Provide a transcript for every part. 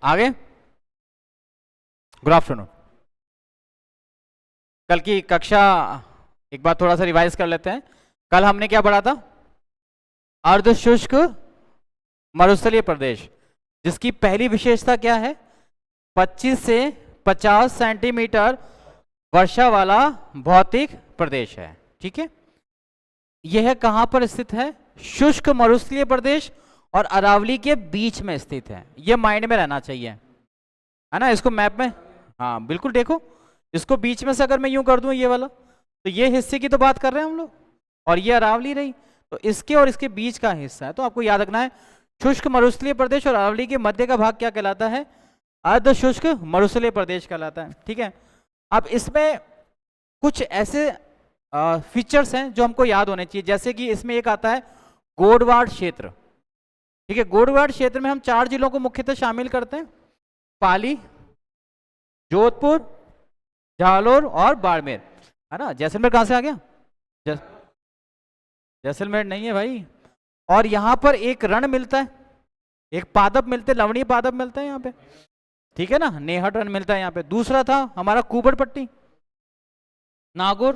आगे। Good afternoon. कल की कक्षा एक बार थोड़ा सा रिवाइज कर लेते हैं। कल हमने क्या पढ़ा था? अर्ध शुष्क मरुस्थलीय प्रदेश, जिसकी पहली विशेषता क्या है? 25 से 50 सेंटीमीटर वर्षा वाला भौतिक प्रदेश है। ठीक है, यह कहां पर स्थित है? शुष्क मरुस्थलीय प्रदेश और अरावली के बीच में स्थित है। यह माइंड में रहना चाहिए, है ना। इसको मैप में, हाँ बिल्कुल, देखो इसको बीच में से अगर मैं यूं कर दूं ये वाला, तो ये हिस्से की तो बात कर रहे हैं हम लोग, और ये अरावली रही, तो इसके और इसके बीच का हिस्सा है। तो आपको याद रखना है, शुष्क मरुस्थलीय प्रदेश और अरावली के मध्य का भाग क्या कहलाता है? अर्ध शुष्क मरुस्थलीय प्रदेश कहलाता है। ठीक है, अब इसमें कुछ ऐसे फीचर्स हैं जो हमको याद होने चाहिए, जैसे कि इसमें एक आता है गोडवाड़ क्षेत्र। ठीक है, गोडवाड़ क्षेत्र में हम 4 जिलों को मुख्यतः शामिल करते हैं: पाली, जोधपुर, जालोर और बाड़मेर, है ना। जैसलमेर कहां से आ गया? जैसलमेर नहीं है भाई। और यहां पर एक रण मिलता है, एक पादप मिलते, लवणीय पादप मिलता है यहाँ पे। ठीक है ना, नेहट रण मिलता है यहाँ पे। दूसरा था हमारा कुबड़ पट्टी, नागौर,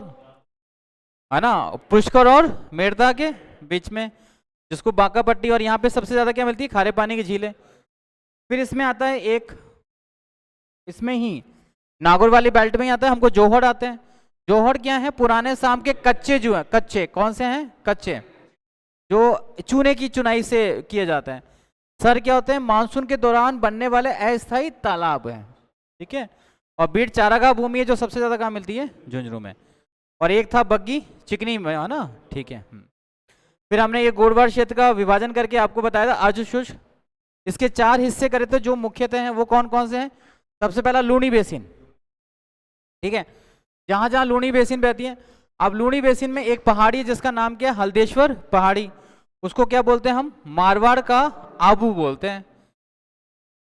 है ना, पुष्कर और मेड़ता के बीच में, जिसको बांका पट्टी। और यहाँ पे सबसे ज्यादा क्या मिलती है? खारे पानी की झीलें। फिर इसमें आता है एक, इसमें ही नागौर वाली बेल्ट में ही आता है हमको जोहड़ आते हैं। जोहड़ क्या है? पुराने शाम के कच्चे जो है, कच्चे कौन से हैं? कच्चे, जो चूने की चुनाई से किए जाते हैं। सर क्या होते हैं? मानसून के दौरान बनने वाले अस्थायी तालाब हैं। ठीक है, और बीट चारागाह भूमि है जो सबसे ज्यादा कहाँ मिलती है? झुंझुनू में। और एक था बग्गी चिकनी में, है ना। ठीक है, फिर हमने ये गोडवाड़ क्षेत्र का विभाजन करके आपको बताया था अर्ध शुष्क। इसके 4 हिस्से करे थे जो मुख्यतः हैं, वो कौन कौन से हैं? सबसे पहला लूनी बेसिन। ठीक है, जहां जहां लूनी बेसिन बहती है। अब लूनी बेसिन में एक पहाड़ी है जिसका नाम क्या है? हल्देश्वर पहाड़ी। उसको क्या बोलते हैं हम? मारवाड़ का आबू बोलते हैं।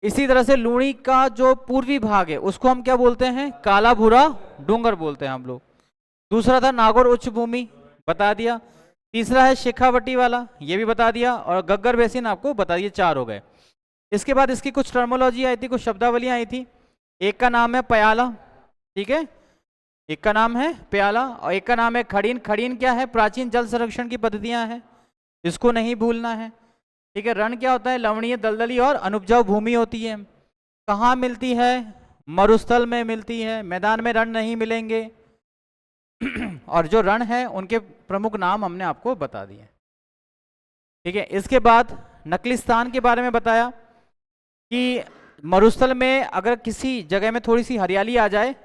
इसी तरह से लूनी का जो पूर्वी भाग है उसको हम क्या बोलते हैं? काला भूरा डूंगर बोलते हैं हम लोग। दूसरा था नागौर उच्च भूमि, बता दिया। तीसरा है शेखावटी वाला, ये भी बता दिया। और गग्गर बेसिन आपको बता दिए। 4 हो गए। इसके बाद इसकी कुछ टर्मोलॉजी आई थी, कुछ शब्दावलियां आई थी। एक का नाम है प्याला, ठीक है, एक का नाम है प्याला, और एक का नाम है खड़ीन। खड़ीन क्या है? प्राचीन जल संरक्षण की पद्धतियां हैं, इसको नहीं भूलना है। ठीक है, रण क्या होता है? लवणीय, दलदली और अनुपजाऊ भूमि होती है। कहाँ मिलती है? मरुस्थल में मिलती है, मैदान में रण नहीं मिलेंगे। और जो रण है उनके प्रमुख नाम हमने आपको बता दिए। ठीक है, इसके बाद नकलिस्तान के बारे में बताया कि मरुस्थल में अगर किसी जगह में थोड़ी सी हरियाली आ जाए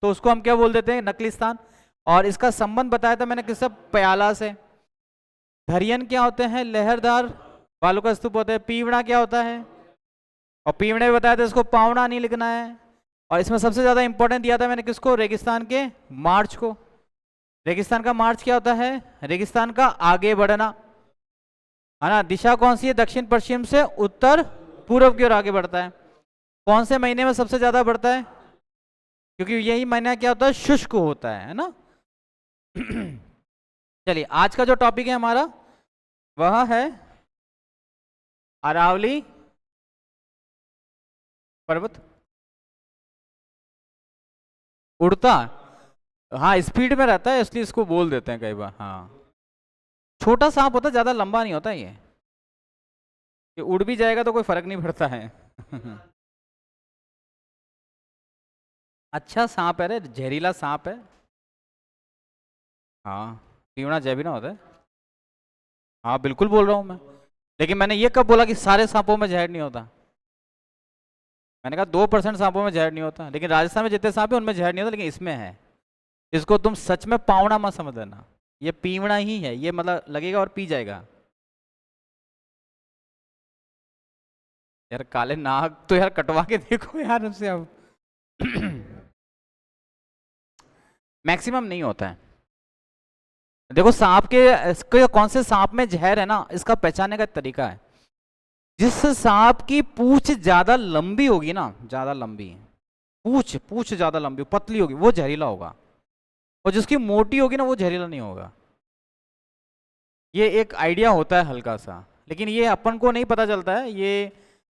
तो उसको हम क्या बोल देते हैं? नकलिस्तान। और इसका संबंध बताया था मैंने किससे? प्याला से। धरियन क्या होते हैं? लहरदार बालू का स्तूप होता है। पीवड़ा क्या होता है? और पीवड़े भी बताया था, इसको पावड़ा नहीं लिखना है। और इसमें सबसे ज्यादा इंपॉर्टेंट दिया था मैंने किसको? रेगिस्तान के मार्च को। रेगिस्तान का मार्च क्या होता है? रेगिस्तान का आगे बढ़ना, है ना। दिशा कौन सी है? दक्षिण पश्चिम से उत्तर पूर्व की ओर आगे बढ़ता है। कौन से महीने में सबसे ज्यादा बढ़ता है? क्योंकि यही महीना क्या होता है? शुष्क होता है ना। चलिए, आज का जो टॉपिक है हमारा वह है अरावली पर्वत। उड़ता, हाँ स्पीड में रहता है इसलिए इसको बोल देते हैं कई बार। हाँ, छोटा सांप होता है, ज्यादा लंबा नहीं होता ये उड़ भी जाएगा तो कोई फर्क नहीं पड़ता है। अच्छा सांप है रे, जहरीला सांप है। हाँ, पीवड़ा जहरीला होता है। हाँ बिल्कुल बोल रहा हूँ मैं, लेकिन मैंने ये कब बोला कि सारे सांपों में जहर नहीं होता? मैंने कहा 2% सांपों में जहर नहीं होता, लेकिन राजस्थान में जितने सांप है उनमें जहर नहीं होता, लेकिन इसमें है। इसको तुम सच में पावड़ा मत समझ लेना, ये पीवड़ा ही है। ये मतलब लगेगा और पी जाएगा। यार काले नाग तो यार कटवा के देखो यार उनसे अब। मैक्सिमम नहीं होता है। देखो सांप के कौन से सांप में जहर है ना, इसका पहचानने का तरीका है। जिस सांप की पूंछ ज्यादा लंबी होगी ना, ज्यादा लंबी पूंछ, पूंछ ज्यादा लंबी पतली होगी, वो जहरीला होगा। और जिसकी मोटी होगी ना, वो जहरीला नहीं होगा। ये एक आइडिया होता है हल्का सा, लेकिन ये अपन को नहीं पता चलता है। ये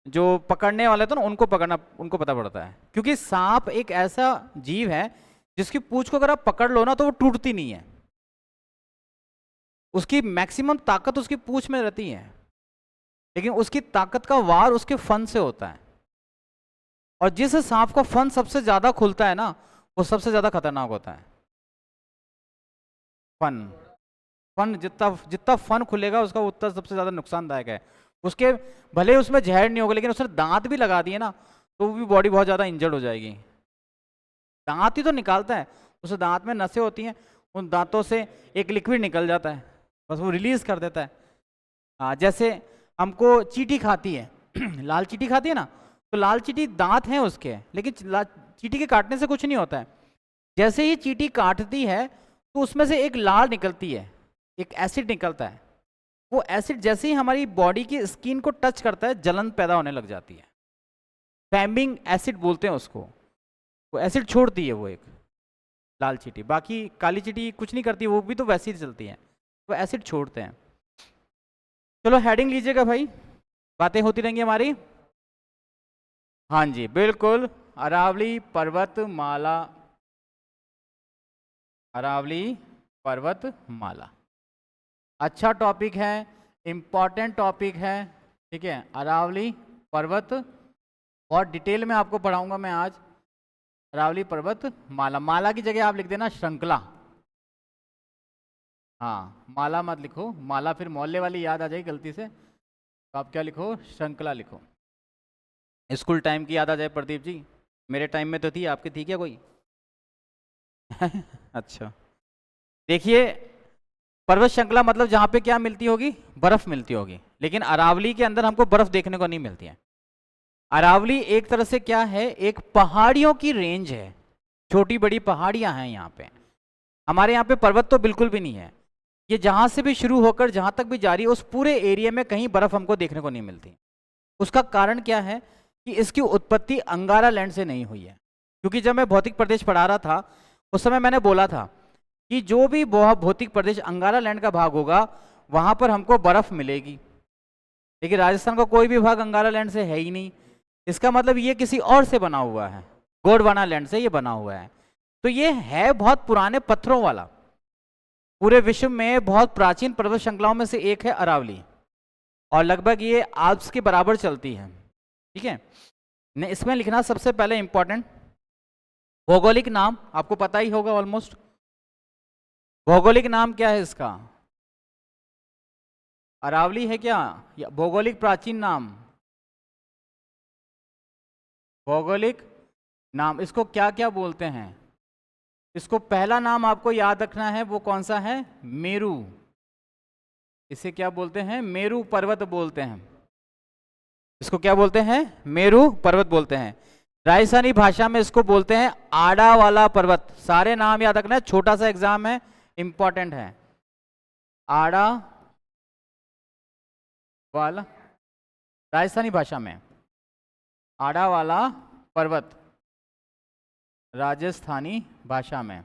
जो पकड़ने वाले थे ना उनको पकड़ना, उनको पता पड़ता है, क्योंकि सांप एक ऐसा जीव है जिसकी पूंछ को अगर आप पकड़ लो ना तो वो टूटती नहीं है, उसकी मैक्सिमम ताकत उसकी पूंछ में रहती है, लेकिन उसकी ताकत का वार उसके फन से होता है। और जिस सांप का फन सबसे ज्यादा खुलता है ना वो सबसे ज्यादा खतरनाक होता है। फन फन जितना जितना फन खुलेगा उसका उतना सबसे ज्यादा नुकसानदायक है। उसके भले उसमें जहर नहीं होगा, लेकिन उसने दांत भी लगा दिए ना तो वो भी बॉडी बहुत ज्यादा इंजर्ड हो जाएगी। दांत ही तो निकालता है, उस दांत में नसें होती हैं, उन दांतों से एक लिक्विड निकल जाता है, बस वो रिलीज कर देता है। जैसे हमको चींटी खाती है लाल चींटी खाती है ना, तो लाल चींटी दांत हैं उसके, लेकिन चींटी के काटने से कुछ नहीं होता है। जैसे ही चींटी काटती है तो उसमें से एक लाल निकलती है, एक एसिड निकलता है। वो एसिड जैसे ही हमारी बॉडी की स्किन को टच करता है जलन पैदा होने लग जाती है। फैम्बिंग एसिड बोलते हैं उसको, वो एसिड छोड़ती है वो एक लाल चींटी। बाकी काली चींटी कुछ नहीं करती, वो भी तो वैसी ही चलती है, वो एसिड छोड़ते हैं। चलो हेडिंग लीजिएगा भाई, बातें होती रहेंगी हमारी। हाँ जी बिल्कुल, अरावली पर्वतमाला, अरावली पर्वतमाला अच्छा टॉपिक है, इम्पॉर्टेंट टॉपिक है, ठीक है। अरावली पर्वत बहुत डिटेल में आपको पढ़ाऊंगा मैं आज। अरावली पर्वतमाला, माला की जगह आप लिख देना श्रृंखला। हाँ माला मत लिखो, माला फिर मोहल्ले वाली याद आ जाएगी गलती से, तो आप क्या लिखो, श्रृंखला लिखो। स्कूल टाइम की याद आ जाए प्रदीप जी, मेरे टाइम में तो थी, आपकी थी क्या कोई? अच्छा देखिए, पर्वत श्रृंखला मतलब जहां पे क्या मिलती होगी, बर्फ मिलती होगी, लेकिन अरावली के अंदर हमको बर्फ देखने को नहीं मिलती है। अरावली एक तरह से क्या है, एक पहाड़ियों की रेंज है, छोटी बड़ी पहाड़ियां हैं यहाँ पे। हमारे यहाँ पे पर्वत तो बिल्कुल भी नहीं है, ये जहां से भी शुरू होकर जहां तक भी जारी है उस पूरे एरिया में कहीं बर्फ हमको देखने को नहीं मिलती। उसका कारण क्या है कि इसकी उत्पत्ति अंगारा लैंड से नहीं हुई है। क्योंकि जब मैं भौतिक प्रदेश पढ़ा रहा था उस समय मैंने बोला था कि जो भी भौतिक प्रदेश अंगारा लैंड का भाग होगा वहां पर हमको बर्फ मिलेगी, लेकिन राजस्थान का कोई भी भाग अंगारा लैंड से है ही नहीं। इसका मतलब ये किसी और से बना हुआ है, गोंडवाना लैंड से ये बना हुआ है। तो ये है बहुत पुराने पत्थरों वाला, पूरे विश्व में बहुत प्राचीन पर्वत श्रृंखलाओं में से एक है अरावली, और लगभग ये आल्प्स के बराबर चलती है, ठीक है। इसमें लिखना सबसे पहले इंपॉर्टेंट भौगोलिक नाम, आपको पता ही होगा ऑलमोस्ट। भौगोलिक नाम क्या है इसका, अरावली है क्या, या भौगोलिक प्राचीन नाम, भौगोलिक नाम, इसको क्या क्या बोलते हैं। इसको पहला नाम आपको याद रखना है, वो कौन सा है, मेरू। इसे क्या बोलते हैं, मेरू पर्वत बोलते हैं। इसको क्या बोलते हैं, मेरू पर्वत बोलते हैं। राजस्थानी भाषा में इसको बोलते हैं आड़ा वाला पर्वत। सारे नाम याद रखना है, छोटा सा एग्जाम है, इंपॉर्टेंट है। आड़ा वाला, राजस्थानी भाषा में आड़ा वाला पर्वत, राजस्थानी भाषा में,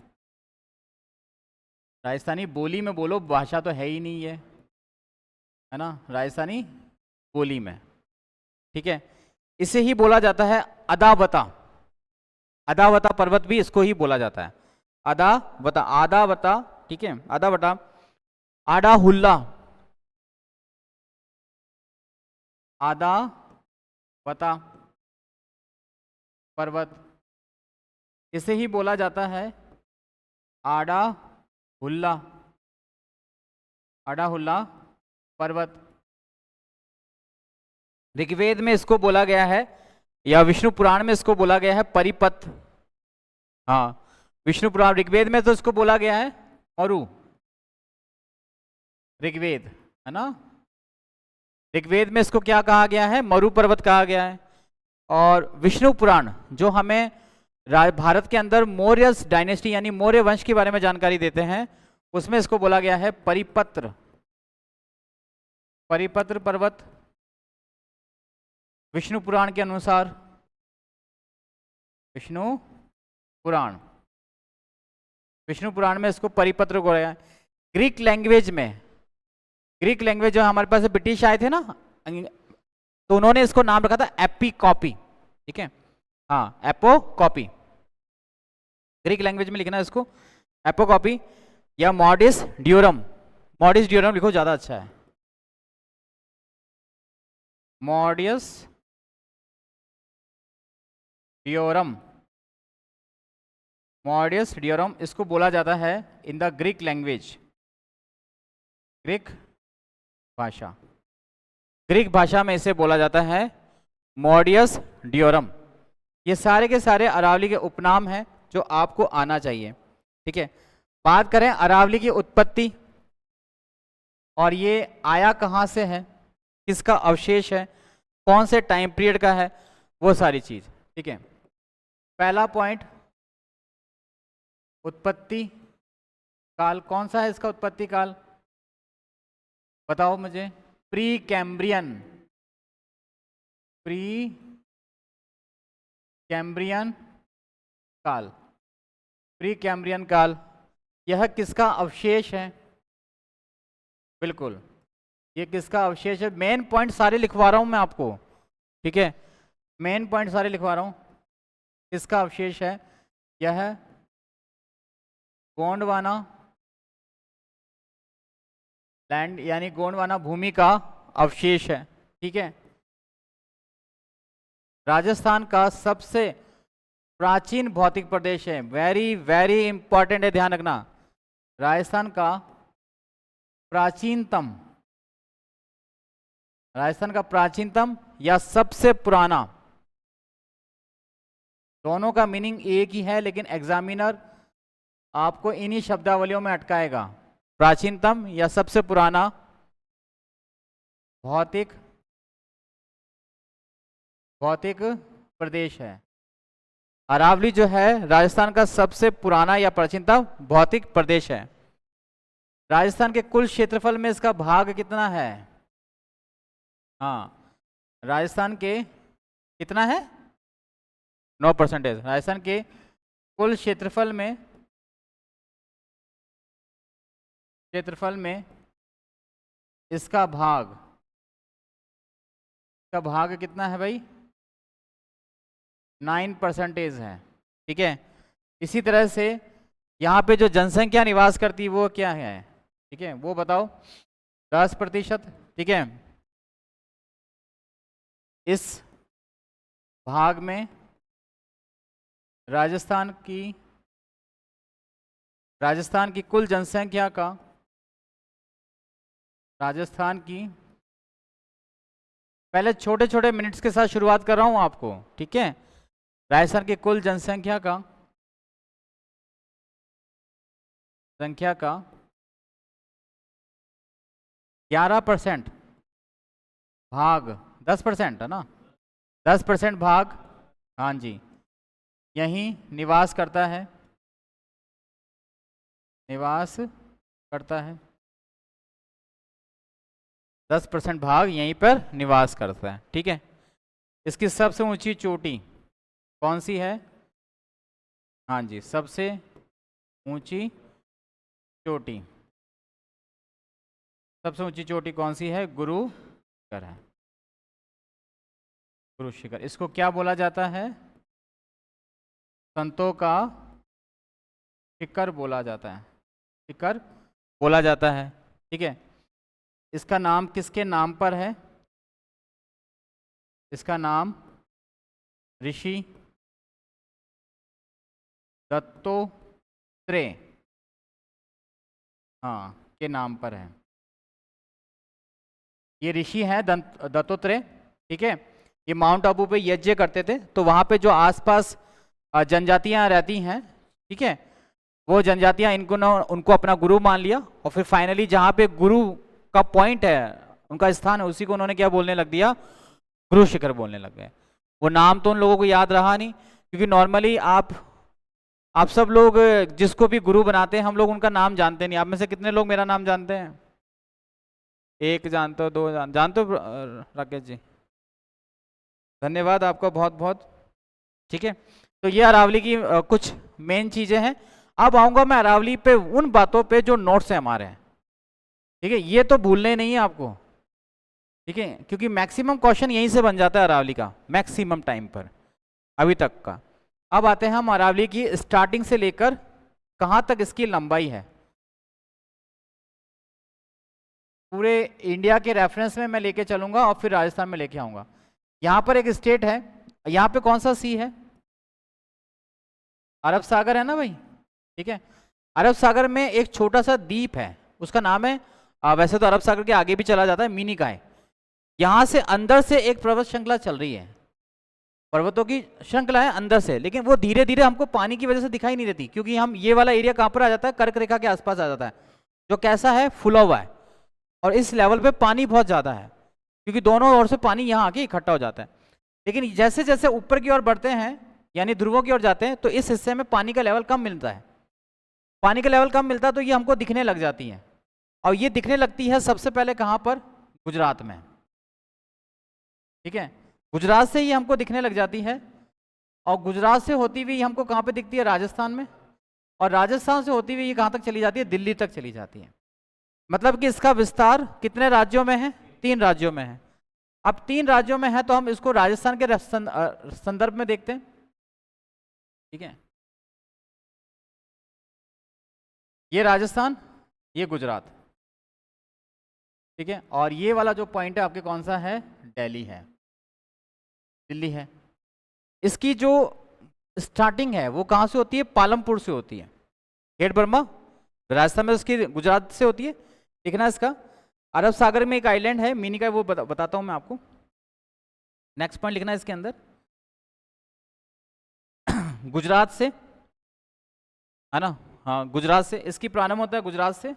राजस्थानी बोली में बोलो, भाषा तो है ही नहीं है ना, राजस्थानी बोली में, ठीक है। इसे ही बोला जाता है अदावता, अदावता पर्वत भी इसको ही बोला जाता है, अदावता, आदावता, ठीक है, अदावता। आड़ा हुल्ला, आदावता पर्वत, इसे ही बोला जाता है आड़ा हुल्ला, आड़ा हुल्ला पर्वत। ऋग्वेद में इसको बोला गया है, या विष्णु पुराण में इसको बोला गया है परिपथ। हाँ विष्णु पुराण, ऋग्वेद में तो इसको बोला गया है मरु, ऋग्वेद है ना, ऋग्वेद में इसको क्या कहा गया है, मरु पर्वत कहा गया है। और विष्णु पुराण जो हमें भारत के अंदर मौर्य डायनेस्टी यानी मौर्य वंश के बारे में जानकारी देते हैं, उसमें इसको बोला गया है परिपत्र, परिपत्र पर्वत। विष्णु पुराण के अनुसार, विष्णु पुराण, विष्णु पुराण में इसको परिपत्र बोला गया है। ग्रीक लैंग्वेज में, ग्रीक लैंग्वेज जो हमारे पास ब्रिटिश आए थे ना तो उन्होंने इसको नाम रखा था एपिकॉपी, ठीक है, हाँ एपोकॉपी, ग्रीक लैंग्वेज में लिखना है इसको एपोकॉपी या मॉडिस ड्यूरम, मॉडिस ड्यूरम लिखो ज्यादा अच्छा है, मॉडियस ड्यूरम, मॉडियस ड्यूरम इसको बोला जाता है in the Greek language, Greek भाषा, ग्रीक भाषा में इसे बोला जाता है मॉडियस ड्यूरम। ये सारे के सारे अरावली के उपनाम हैं जो आपको आना चाहिए, ठीक है। बात करें अरावली की उत्पत्ति और ये आया कहाँ से है, किसका अवशेष है, कौन से टाइम पीरियड का है, वो सारी चीज, ठीक है। पहला पॉइंट, उत्पत्ति काल कौन सा है, इसका उत्पत्ति काल बताओ मुझे, प्री कैम्ब्रियन, प्री कैम्ब्रियन काल, प्री कैम्ब्रियन काल, यह किसका अवशेष है, बिल्कुल ये किसका अवशेष है। मेन पॉइंट सारे लिखवा रहा हूं मैं आपको, ठीक है, मेन पॉइंट सारे लिखवा रहा हूं, किसका अवशेष है, यह गोंडवाना लैंड यानी गोंडवाना भूमि का अवशेष है, ठीक है। राजस्थान का सबसे प्राचीन भौतिक प्रदेश है, वेरी वेरी इंपॉर्टेंट है, ध्यान रखना, राजस्थान का प्राचीनतम, राजस्थान का प्राचीनतम या सबसे पुराना, दोनों का मीनिंग एक ही है, लेकिन एग्जामिनर आपको इन्हीं शब्दावलियों में अटकाएगा, प्राचीनतम या सबसे पुराना भौतिक प्रदेश है। अरावली जो है राजस्थान का सबसे पुराना या प्राचीनतम भौतिक प्रदेश है। राजस्थान के कुल क्षेत्रफल में इसका भाग कितना है, हाँ राजस्थान के कितना है 9%, राजस्थान के कुल क्षेत्रफल में इसका भाग कितना है भाई, 9% है, ठीक है। इसी तरह से यहाँ पे जो जनसंख्या निवास करती है वो क्या है, ठीक है, वो बताओ 10%, ठीक है। इस भाग में राजस्थान की कुल जनसंख्या का, राजस्थान की, पहले छोटे छोटे मिनट्स के साथ शुरुआत कर रहा हूं आपको, ठीक है। राजस्थान की कुल जनसंख्या का 11% भाग, 10% है ना, 10% भाग, हाँ जी, यहीं निवास करता है, 10% भाग यहीं पर निवास करता है, ठीक है। इसकी सबसे ऊंची चोटी कौन सी है, हाँ जी, सबसे ऊंची चोटी, सबसे ऊंची चोटी कौन सी है, गुरु शिखर है, गुरु शिखर। इसको क्या बोला जाता है, संतों का शिखर बोला जाता है, शिखर बोला जाता है, ठीक है। इसका नाम किसके नाम पर है, इसका नाम ऋषि दत्तात्रेय, हाँ के नाम पर है। ये ऋषि हैं दत्तात्रेय, ठीक है। ये माउंट आबू पे यज्ञ करते थे, तो वहां पे जो आसपास जनजातियां रहती हैं, ठीक है, वो जनजातियां उनको अपना गुरु मान लिया, और फिर फाइनली जहाँ पे गुरु का पॉइंट है, उनका स्थान है, उसी को उन्होंने क्या बोलने लग दिया, गुरु शिखर बोलने लग गए। वो नाम तो उन लोगों को याद रहा नहीं, क्योंकि नॉर्मली आप सब लोग जिसको भी गुरु बनाते हैं, हम लोग उनका नाम जानते नहीं। आप में से कितने लोग मेरा नाम जानते हैं, एक जानते हो, दो जानते हो, राकेश जी धन्यवाद आपका बहुत बहुत, ठीक है। तो ये अरावली की कुछ मेन चीजें हैं। अब आऊंगा मैं अरावली पे उन बातों पे जो नोट्स हैं हमारे, ठीक है, ये तो भूलने नहीं है आपको, ठीक है, क्योंकि मैक्सिमम क्वेश्चन यहीं से बन जाता है अरावली का मैक्सिमम टाइम पर अभी तक का। अब आते हैं हम अरावली की स्टार्टिंग से लेकर कहाँ तक इसकी लंबाई है। पूरे इंडिया के रेफरेंस में मैं लेके चलूंगा और फिर राजस्थान में लेके आऊंगा। यहाँ पर एक स्टेट है, यहाँ पे कौन सा सी है? अरब सागर है ना भाई, ठीक है। अरब सागर में एक छोटा सा द्वीप है, उसका नाम है वैसे तो अरब सागर के आगे भी चला जाता है, मिनी काय। यहाँ से अंदर से एक पर्वत श्रृंखला चल रही है, पर्वतों की श्रृंखला है अंदर से, लेकिन वो धीरे धीरे हमको पानी की वजह से दिखाई नहीं देती, क्योंकि हम ये वाला एरिया कहाँ पर आ जाता है, कर्क रेखा के आसपास आ जाता है, जो कैसा है, फुला हुआ है। और इस लेवल पे पानी बहुत ज्यादा है, क्योंकि दोनों ओर से पानी यहाँ आके इकट्ठा हो जाता है। लेकिन जैसे जैसे ऊपर की ओर बढ़ते हैं, यानी ध्रुवों की ओर जाते हैं, तो इस हिस्से में पानी का लेवल कम मिलता है। पानी का लेवल कम मिलता है तो ये हमको दिखने लग जाती है, और ये दिखने लगती है सबसे पहले कहाँ पर? गुजरात में, ठीक है। गुजरात से ये हमको दिखने लग जाती है, और गुजरात से होती हुई हमको कहाँ पे दिखती है? राजस्थान में। और राजस्थान से होती हुई ये कहाँ तक चली जाती है? दिल्ली तक चली जाती है। मतलब कि इसका विस्तार कितने राज्यों में है? 3 राज्यों में है। अब 3 राज्यों में है तो हम इसको राजस्थान के संदर्भ में देखते हैं, ठीक है। ये राजस्थान, ये गुजरात, ठीक है। और ये वाला जो पॉइंट है आपके कौन सा है? दिल्ली है, दिल्ली है। इसकी जो स्टार्टिंग है वो कहाँ से होती है? पालमपुर से होती है। खेड़ बर्मा राजस्थान में, उसकी गुजरात से होती है। देखना इसका, अरब सागर में एक आइलैंड है मिनी का, वो बताता हूँ मैं आपको। नेक्स्ट पॉइंट लिखना है इसके अंदर गुजरात से, है ना? हाँ, गुजरात से इसकी प्रारंभ होता है, गुजरात से।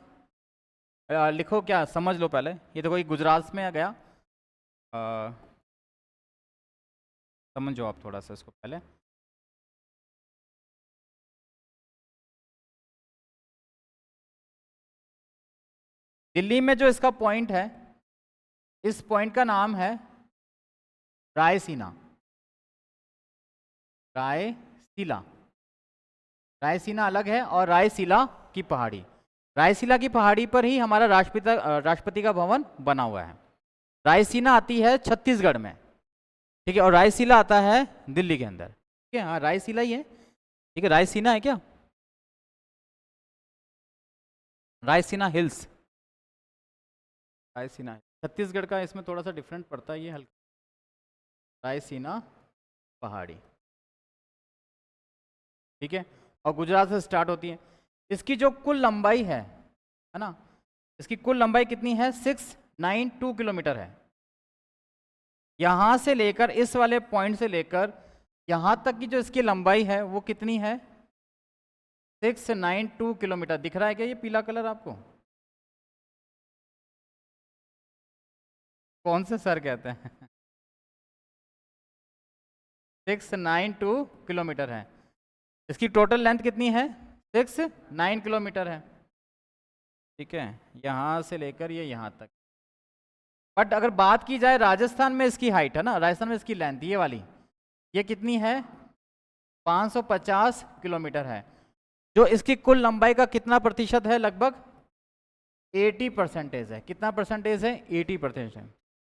लिखो, क्या समझ लो पहले, ये देखो ये गुजरात में आ गया। समझो आप थोड़ा सा इसको पहले। दिल्ली में जो इसका पॉइंट है, इस पॉइंट का नाम है रायसीना, रायसीला। रायसीना अलग है, और रायसीला की पहाड़ी, रायसीला की पहाड़ी पर ही हमारा राष्ट्रपति का भवन बना हुआ है। रायसीना आती है छत्तीसगढ़ में, ठीक है, और रायसीला आता है दिल्ली के अंदर, ठीक है। हाँ, रायसीला ही है, ठीक है। रायसीना है क्या? रायसीना हिल्स, रायसीना है छत्तीसगढ़ का, इसमें थोड़ा सा डिफरेंट पड़ता है ये हल्का। रायसीना पहाड़ी, ठीक है। और गुजरात से स्टार्ट होती है। इसकी जो कुल लंबाई है ना, इसकी कुल लंबाई कितनी है? 692 किलोमीटर है। यहां से लेकर इस वाले पॉइंट से लेकर यहां तक की जो इसकी लंबाई है वो कितनी है? 692 किलोमीटर। दिख रहा है क्या ये पीला कलर आपको? कौन से सर कहते हैं? 692 किलोमीटर है। इसकी टोटल लेंथ कितनी है? 69 किलोमीटर है, ठीक है, यहां से लेकर ये यहां तक। बट अगर बात की जाए राजस्थान में इसकी हाइट, है ना, राजस्थान में इसकी लेंथ ये वाली, ये कितनी है? 550 किलोमीटर है, जो इसकी कुल लंबाई का कितना प्रतिशत है? लगभग 80% है। कितना परसेंटेज है? 80% है,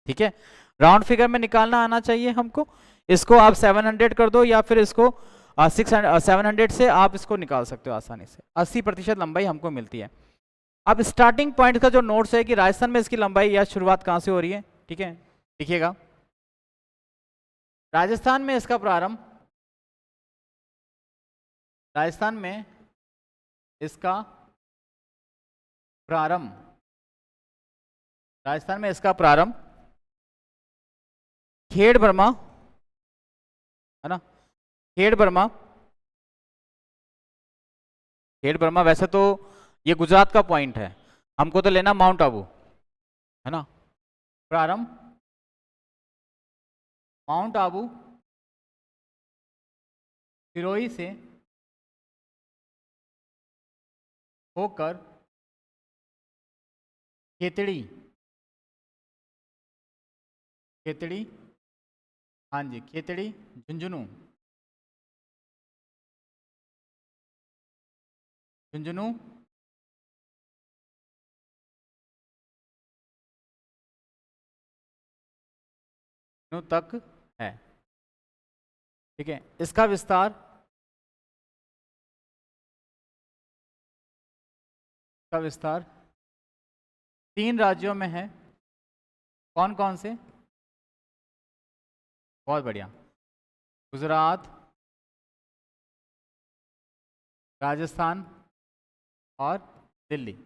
ठीक है। राउंड फिगर में निकालना आना चाहिए हमको। इसको आप 700 कर दो, या फिर इसको 700 से आप इसको निकाल सकते हो आसानी से। 80% लंबाई हमको मिलती है। अब स्टार्टिंग पॉइंट का जो नोट्स है कि राजस्थान में इसकी लंबाई या शुरुआत कहाँ से हो रही है, ठीक है, देखिएगा। राजस्थान में इसका प्रारंभ, राजस्थान में इसका प्रारंभ, राजस्थान में इसका प्रारंभ खेड़ बर्मा, है ना, खेड़ बर्मा, खेड़ बर्मा। वैसे तो ये गुजरात का पॉइंट है, हमको तो लेना माउंट आबू, है ना। प्रारंभ माउंट आबू, सिरोही से होकर खेतड़ी, खेतड़ी, हाँ जी, खेतड़ी, झुंझुनू, झुंझुनू, तक है। ठीक है, इसका विस्तार 3 राज्यों में है। कौन कौन से? बहुत बढ़िया, गुजरात, राजस्थान और दिल्ली।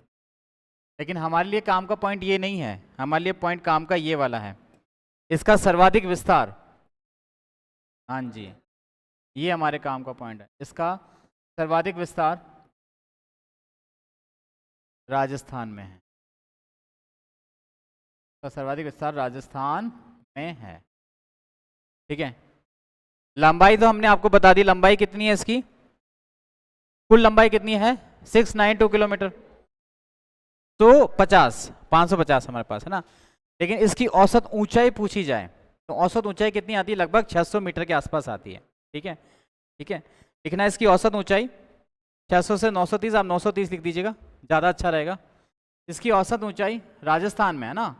लेकिन हमारे लिए काम का पॉइंट ये नहीं है, हमारे लिए पॉइंट काम का ये वाला है, इसका सर्वाधिक विस्तार। हाँ जी, ये हमारे काम का पॉइंट है, इसका सर्वाधिक विस्तार राजस्थान में है, इसका सर्वाधिक विस्तार राजस्थान में है। ठीक है, लंबाई तो हमने आपको बता दी, लंबाई कितनी है इसकी, कुल लंबाई कितनी है 692 किलोमीटर, तो 550 हमारे पास है ना। लेकिन इसकी औसत ऊंचाई पूछी जाए तो औसत ऊंचाई कितनी आती है, लगभग 600 मीटर के आसपास आती है। ठीक है, ठीक है, लिखना है इसकी औसत ऊंचाई 600 से 930, आप 930 लिख दीजिएगा, ज़्यादा अच्छा रहेगा। इसकी औसत ऊंचाई राजस्थान में है ना,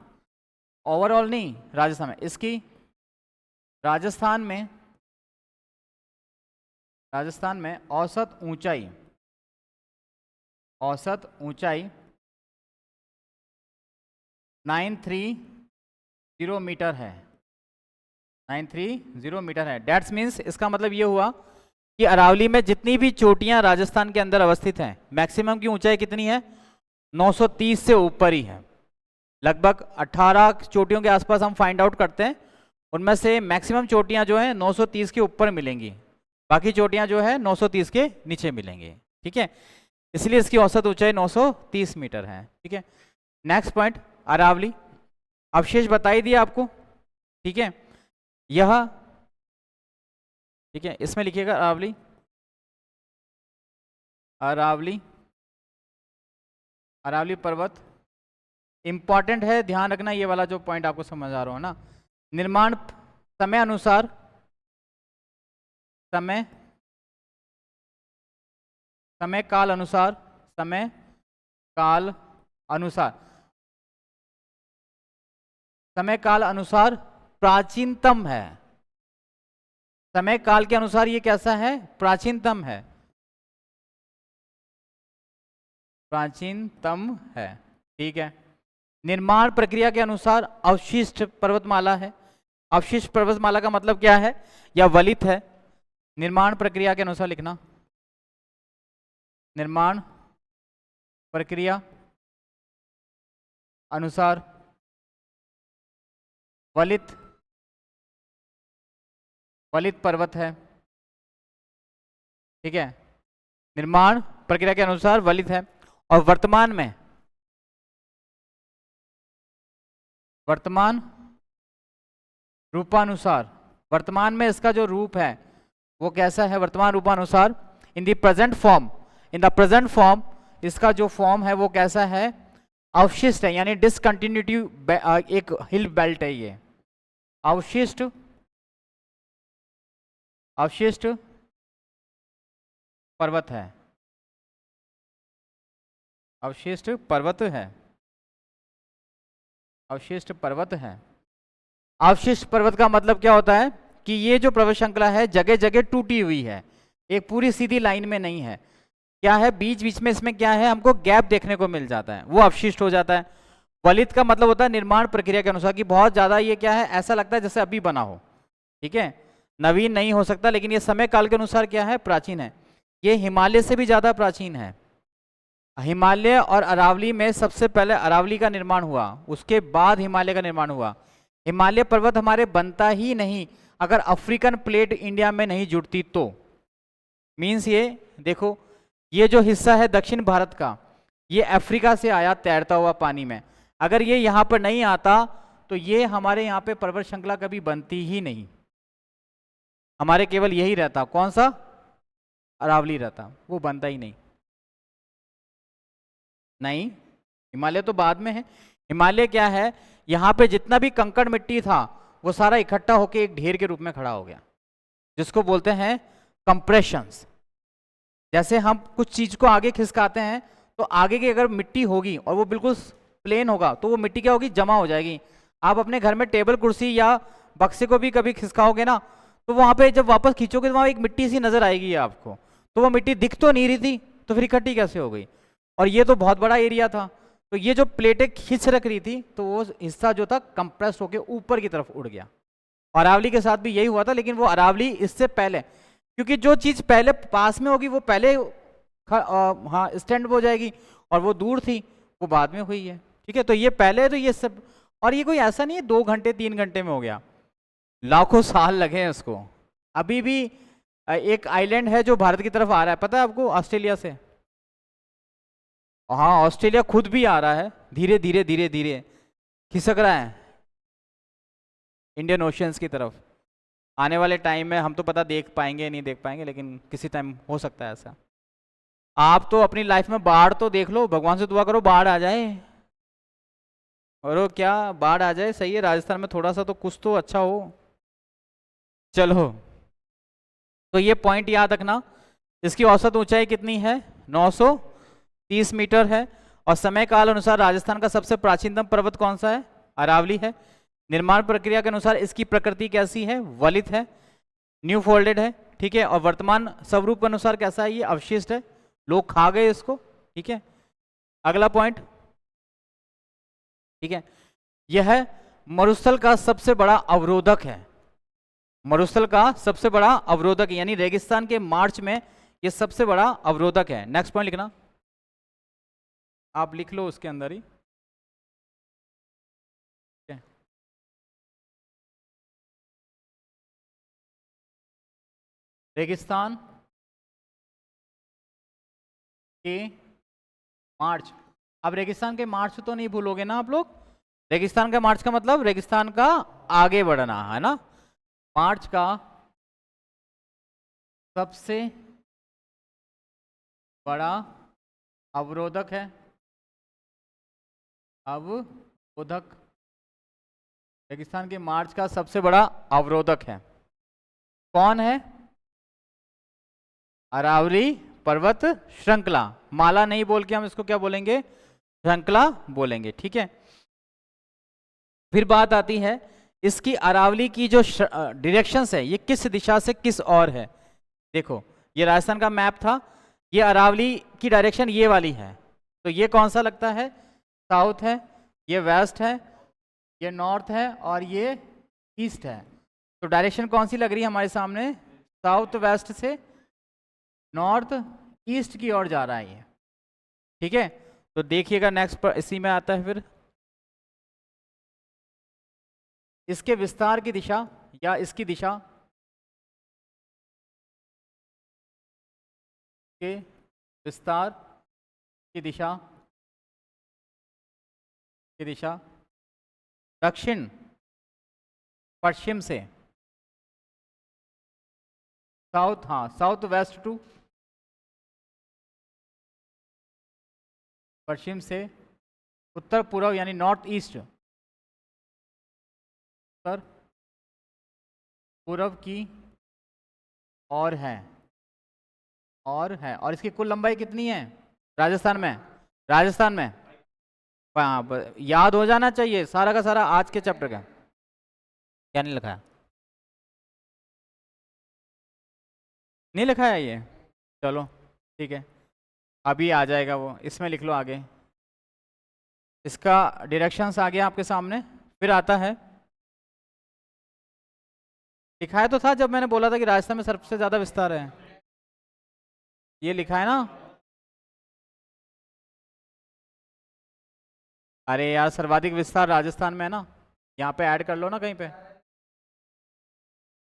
ओवरऑल नहीं, राजस्थान में, इसकी राजस्थान में औसत ऊंचाई 930 मीटर है, 930 मीटर है। डेट्स मीन्स इसका मतलब ये हुआ कि अरावली में जितनी भी चोटियां राजस्थान के अंदर अवस्थित हैं, मैक्सिमम की ऊंचाई कितनी है, 930 से ऊपर ही है। लगभग 18 चोटियों के आसपास हम फाइंड आउट करते हैं, उनमें से मैक्सिमम चोटियां जो है 930 के ऊपर मिलेंगी, बाकी चोटियां जो है 930 के नीचे मिलेंगी। ठीक है, इसलिए इसकी औसत ऊंचाई 930 मीटर है। ठीक है, नेक्स्ट पॉइंट, अरावली अवशेष बताई दिया आपको। ठीक है, यह, ठीक है, इसमें लिखिएगा अरावली पर्वत इंपॉर्टेंट है, ध्यान रखना, ये वाला जो पॉइंट आपको समझ आ रहा हो ना। निर्माण समय अनुसार, समय काल अनुसार प्राचीनतम है। समय काल के अनुसार ये कैसा है, प्राचीनतम है, ठीक है। निर्माण प्रक्रिया के अनुसार अवशिष्ट पर्वतमाला है। अवशिष्ट पर्वतमाला का मतलब क्या है, या वलित है। निर्माण प्रक्रिया के अनुसार लिखना, निर्माण प्रक्रिया अनुसार वलित पर्वत है। ठीक है, निर्माण प्रक्रिया के अनुसार वलित है, और वर्तमान रूपानुसार, वर्तमान में इसका जो रूप है वो कैसा है, वर्तमान रूपानुसार, इन द प्रेजेंट फॉर्म इसका जो फॉर्म है वो कैसा है, अवशिष्ट है, यानी डिसकंटिन्यूटी, एक हिल बेल्ट है ये, अवशिष्ट पर्वत है, अवशिष्ट पर्वत है। अवशिष्ट पर्वत का मतलब क्या होता है कि ये जो पर्वत श्रृंखला है जगह जगह टूटी हुई है, एक पूरी सीधी लाइन में नहीं है, क्या है, बीच बीच में इसमें क्या है, हमको गैप देखने को मिल जाता है, वो अवशिष्ट हो जाता है। वलित का मतलब होता है निर्माण प्रक्रिया के अनुसार, कि बहुत ज्यादा ये क्या है, ऐसा लगता है जैसे अभी बना हो। ठीक है, नवीन नहीं हो सकता, लेकिन ये समय काल के अनुसार क्या है, प्राचीन है। ये हिमालय से भी ज्यादा प्राचीन है। हिमालय और अरावली में सबसे पहले अरावली का निर्माण हुआ, उसके बाद हिमालय का निर्माण हुआ। हिमालय पर्वत हमारे बनता ही नहीं अगर अफ्रीकन प्लेट इंडिया में नहीं जुड़ती तो। मीन्स ये देखो, ये जो हिस्सा है दक्षिण भारत का, ये अफ्रीका से आया तैरता हुआ पानी में, अगर ये यहाँ पर नहीं आता तो ये हमारे यहाँ पे पर्वत श्रृंखला कभी बनती ही नहीं, हमारे केवल यही रहता, कौन सा, अरावली रहता, वो बनता ही नहीं। हिमालय तो बाद में है। हिमालय क्या है, यहाँ पे जितना भी कंकड़ मिट्टी था वो सारा इकट्ठा होकर एक ढेर के रूप में खड़ा हो गया, जिसको बोलते हैं कंप्रेशंस। जैसे हम कुछ चीज को आगे खिसकाते हैं तो आगे की अगर मिट्टी होगी और वो बिल्कुल प्लेन होगा तो वो मिट्टी क्या होगी, जमा हो जाएगी। आप अपने घर में टेबल कुर्सी या बक्से को भी कभी खिसकाओगे ना, तो वहां पे जब वापस खींचोगे तो वहां एक मिट्टी सी नजर आएगी आपको, तो वो मिट्टी दिख तो नहीं रही थी, तो फिर इकट्ठी कैसे हो गई? और ये तो बहुत बड़ा एरिया था, तो ये जो प्लेटें खींच रख रही थी, तो वो हिस्सा जो था कंप्रेस होकर ऊपर की तरफ उड़ गया। अरावली के साथ भी यही हुआ था, लेकिन वो अरावली इससे पहले, क्योंकि जो चीज पहले पास में होगी वो पहले हाँ स्टैंड हो जाएगी, और वो दूर थी वो बाद में हुई है। ठीक है, तो ये पहले, तो ये सब, और ये कोई ऐसा नहीं है 2 घंटे 3 घंटे में हो गया, लाखों साल लगे हैं उसको। अभी भी एक आइलैंड है जो भारत की तरफ आ रहा है, पता है आपको, ऑस्ट्रेलिया से। हाँ, ऑस्ट्रेलिया खुद भी आ रहा है, धीरे धीरे धीरे धीरे खिसक रहा है इंडियन ओशियंस की तरफ। आने वाले टाइम में हम तो पता देख पाएंगे नहीं देख पाएंगे, लेकिन किसी टाइम हो सकता है ऐसा। आप तो अपनी लाइफ में बाढ़ तो देख लो, भगवान से दुआ करो बाढ़ आ जाए, और वो क्या बाढ़ आ जाए, सही है, राजस्थान में थोड़ा सा तो कुछ तो अच्छा हो। चलो, तो ये पॉइंट याद रखना। इसकी औसत ऊंचाई कितनी है? 930 मीटर है। और समय काल अनुसार राजस्थान का सबसे प्राचीनतम पर्वत कौन सा है? अरावली है। निर्माण प्रक्रिया के अनुसार इसकी प्रकृति कैसी है? वलित है, न्यू फोल्डेड है। ठीक है, और वर्तमान स्वरूप के अनुसार कैसा है? ये अवशिष्ट है, लोग खा गए इसको। ठीक है, अगला पॉइंट। ठीक है, यह मरुस्थल का सबसे बड़ा अवरोधक है। मरुस्थल का सबसे बड़ा अवरोधक, यानी रेगिस्तान के मार्च में यह सबसे बड़ा अवरोधक है। नेक्स्ट पॉइंट लिखना, आप लिख लो उसके अंदर ही। रेगिस्तान के मार्च। अब रेगिस्तान के मार्च तो नहीं भूलोगे ना आप लोग? रेगिस्तान का मार्च का मतलब रेगिस्तान का आगे बढ़ना है ना। मार्च का सबसे बड़ा अवरोधक है, अवरोधक। रेगिस्तान के मार्च का सबसे बड़ा अवरोधक है, कौन है? अरावली पर्वत श्रृंखला। माला नहीं बोल के हम इसको क्या बोलेंगे? श्रृंखला बोलेंगे। ठीक है, फिर बात आती है इसकी अरावली की जो डायरेक्शंस है, ये किस दिशा से किस और है। देखो, ये राजस्थान का मैप था, ये अरावली की डायरेक्शन ये वाली है, तो ये कौन सा लगता है? साउथ है, ये वेस्ट है, ये नॉर्थ है, और ये ईस्ट है। तो डायरेक्शन कौन सी लग रही है हमारे सामने? साउथ वेस्ट से नॉर्थ ईस्ट की ओर जा रहा है ये। ठीक है, तो देखिएगा नेक्स्ट पर इसी में आता है फिर इसके विस्तार की दिशा, या इसकी दिशा के विस्तार की दिशा दक्षिण पश्चिम से, साउथ, हाँ साउथ वेस्ट टू पश्चिम से उत्तर पूर्व, यानी नॉर्थ ईस्ट, उत्तर पूर्व की और है, और इसकी कुल लंबाई कितनी है राजस्थान में? राजस्थान में हाँ, याद हो जाना चाहिए सारा का सारा आज के चैप्टर का। क्या नहीं लिखा है? नहीं लिखा है ये? चलो ठीक है, अभी आ जाएगा वो, इसमें लिख लो आगे। इसका डायरेक्शंस आ गया आपके सामने। फिर आता है, लिखाया तो था जब मैंने बोला था कि राजस्थान में सबसे ज्यादा विस्तार है, ये लिखा है ना। अरे यार, सर्वाधिक विस्तार राजस्थान में है ना, यहाँ पे ऐड कर लो ना कहीं पे।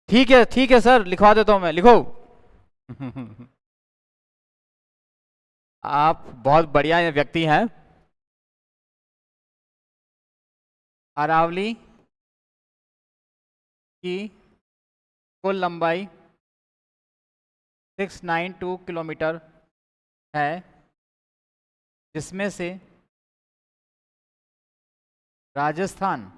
ठीक है सर, लिखवा देता हूँ मैं, लिखो। आप बहुत बढ़िया व्यक्ति हैं। अरावली की कुल लंबाई 692 किलोमीटर है, जिसमें से राजस्थान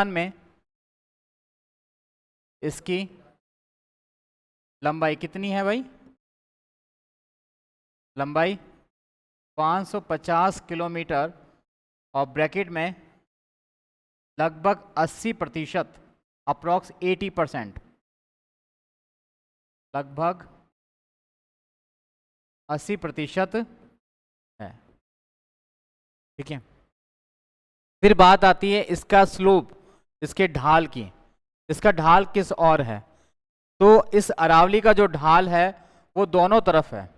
में इसकी लंबाई कितनी है भाई? लंबाई 550 किलोमीटर और ब्रैकेट में लगभग 80%, अप्रॉक्स 80%, लगभग 80% है। ठीक है, फिर बात आती है इसका स्लोप, इसके ढाल की। इसका ढाल किस और है? तो इस अरावली का जो ढाल है वो दोनों तरफ है।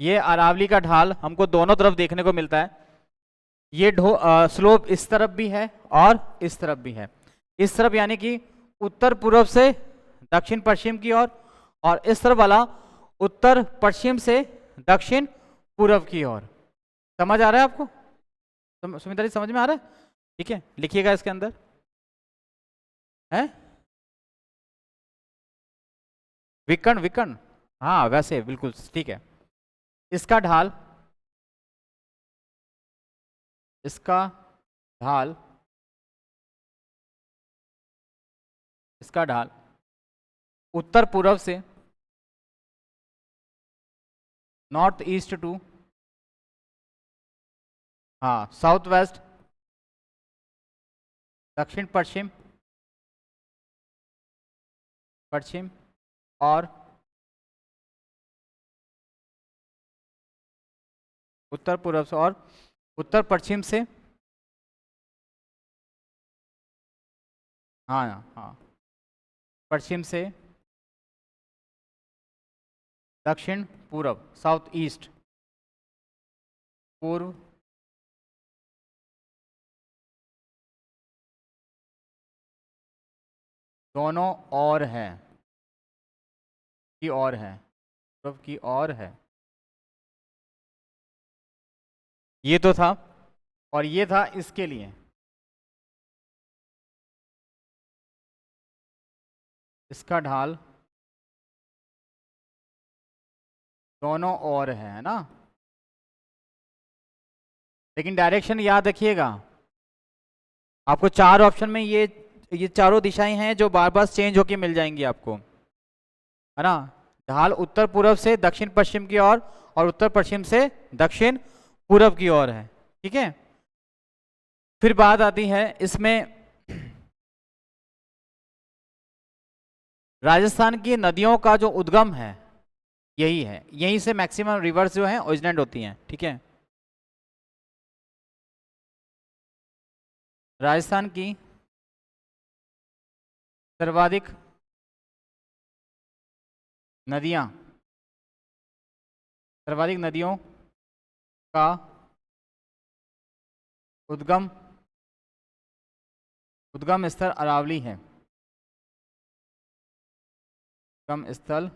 ये अरावली का ढाल हमको दोनों तरफ देखने को मिलता है। ये स्लोप इस तरफ भी है और इस तरफ भी है। इस तरफ यानी कि उत्तर पूर्व से दक्षिण पश्चिम की ओर, और इस तरफ वाला उत्तर पश्चिम से दक्षिण पूर्व की ओर। समझ आ रहा है आपको? सुमित्रा जी समझ में आ रहा है? ठीक है, लिखिएगा इसके अंदर है विकर्ण। विकर्ण, हाँ वैसे बिल्कुल ठीक है। इसका ढाल, इसका ढाल, इसका ढाल उत्तर पूर्व से नॉर्थ ईस्ट टू, हाँ साउथ वेस्ट, दक्षिण पश्चिम, पश्चिम और उत्तर पूर्व से और उत्तर पश्चिम से, हाँ हाँ पश्चिम से दक्षिण पूर्व, साउथ ईस्ट, पूर्व दोनों और है की और है, पूर्व की और है। ये तो था, और ये था इसके लिए, इसका ढाल दोनों और है ना। लेकिन डायरेक्शन याद रखिएगा, आपको चार ऑप्शन में ये चारों दिशाएं हैं जो बार बार चेंज होके मिल जाएंगी आपको, है ना। ढाल उत्तर पूर्व से दक्षिण पश्चिम की ओर और उत्तर पश्चिम से दक्षिण पूर्व की ओर है। ठीक है, फिर बात आती है इसमें राजस्थान की नदियों का जो उद्गम है यही है, यहीं से मैक्सिमम रिवर्स जो हैं ओरिजिनेट होती हैं। ठीक है, राजस्थान की सर्वाधिक नदियां, सर्वाधिक नदियों का उद्गम स्थल अरावली है। उद्गम स्थल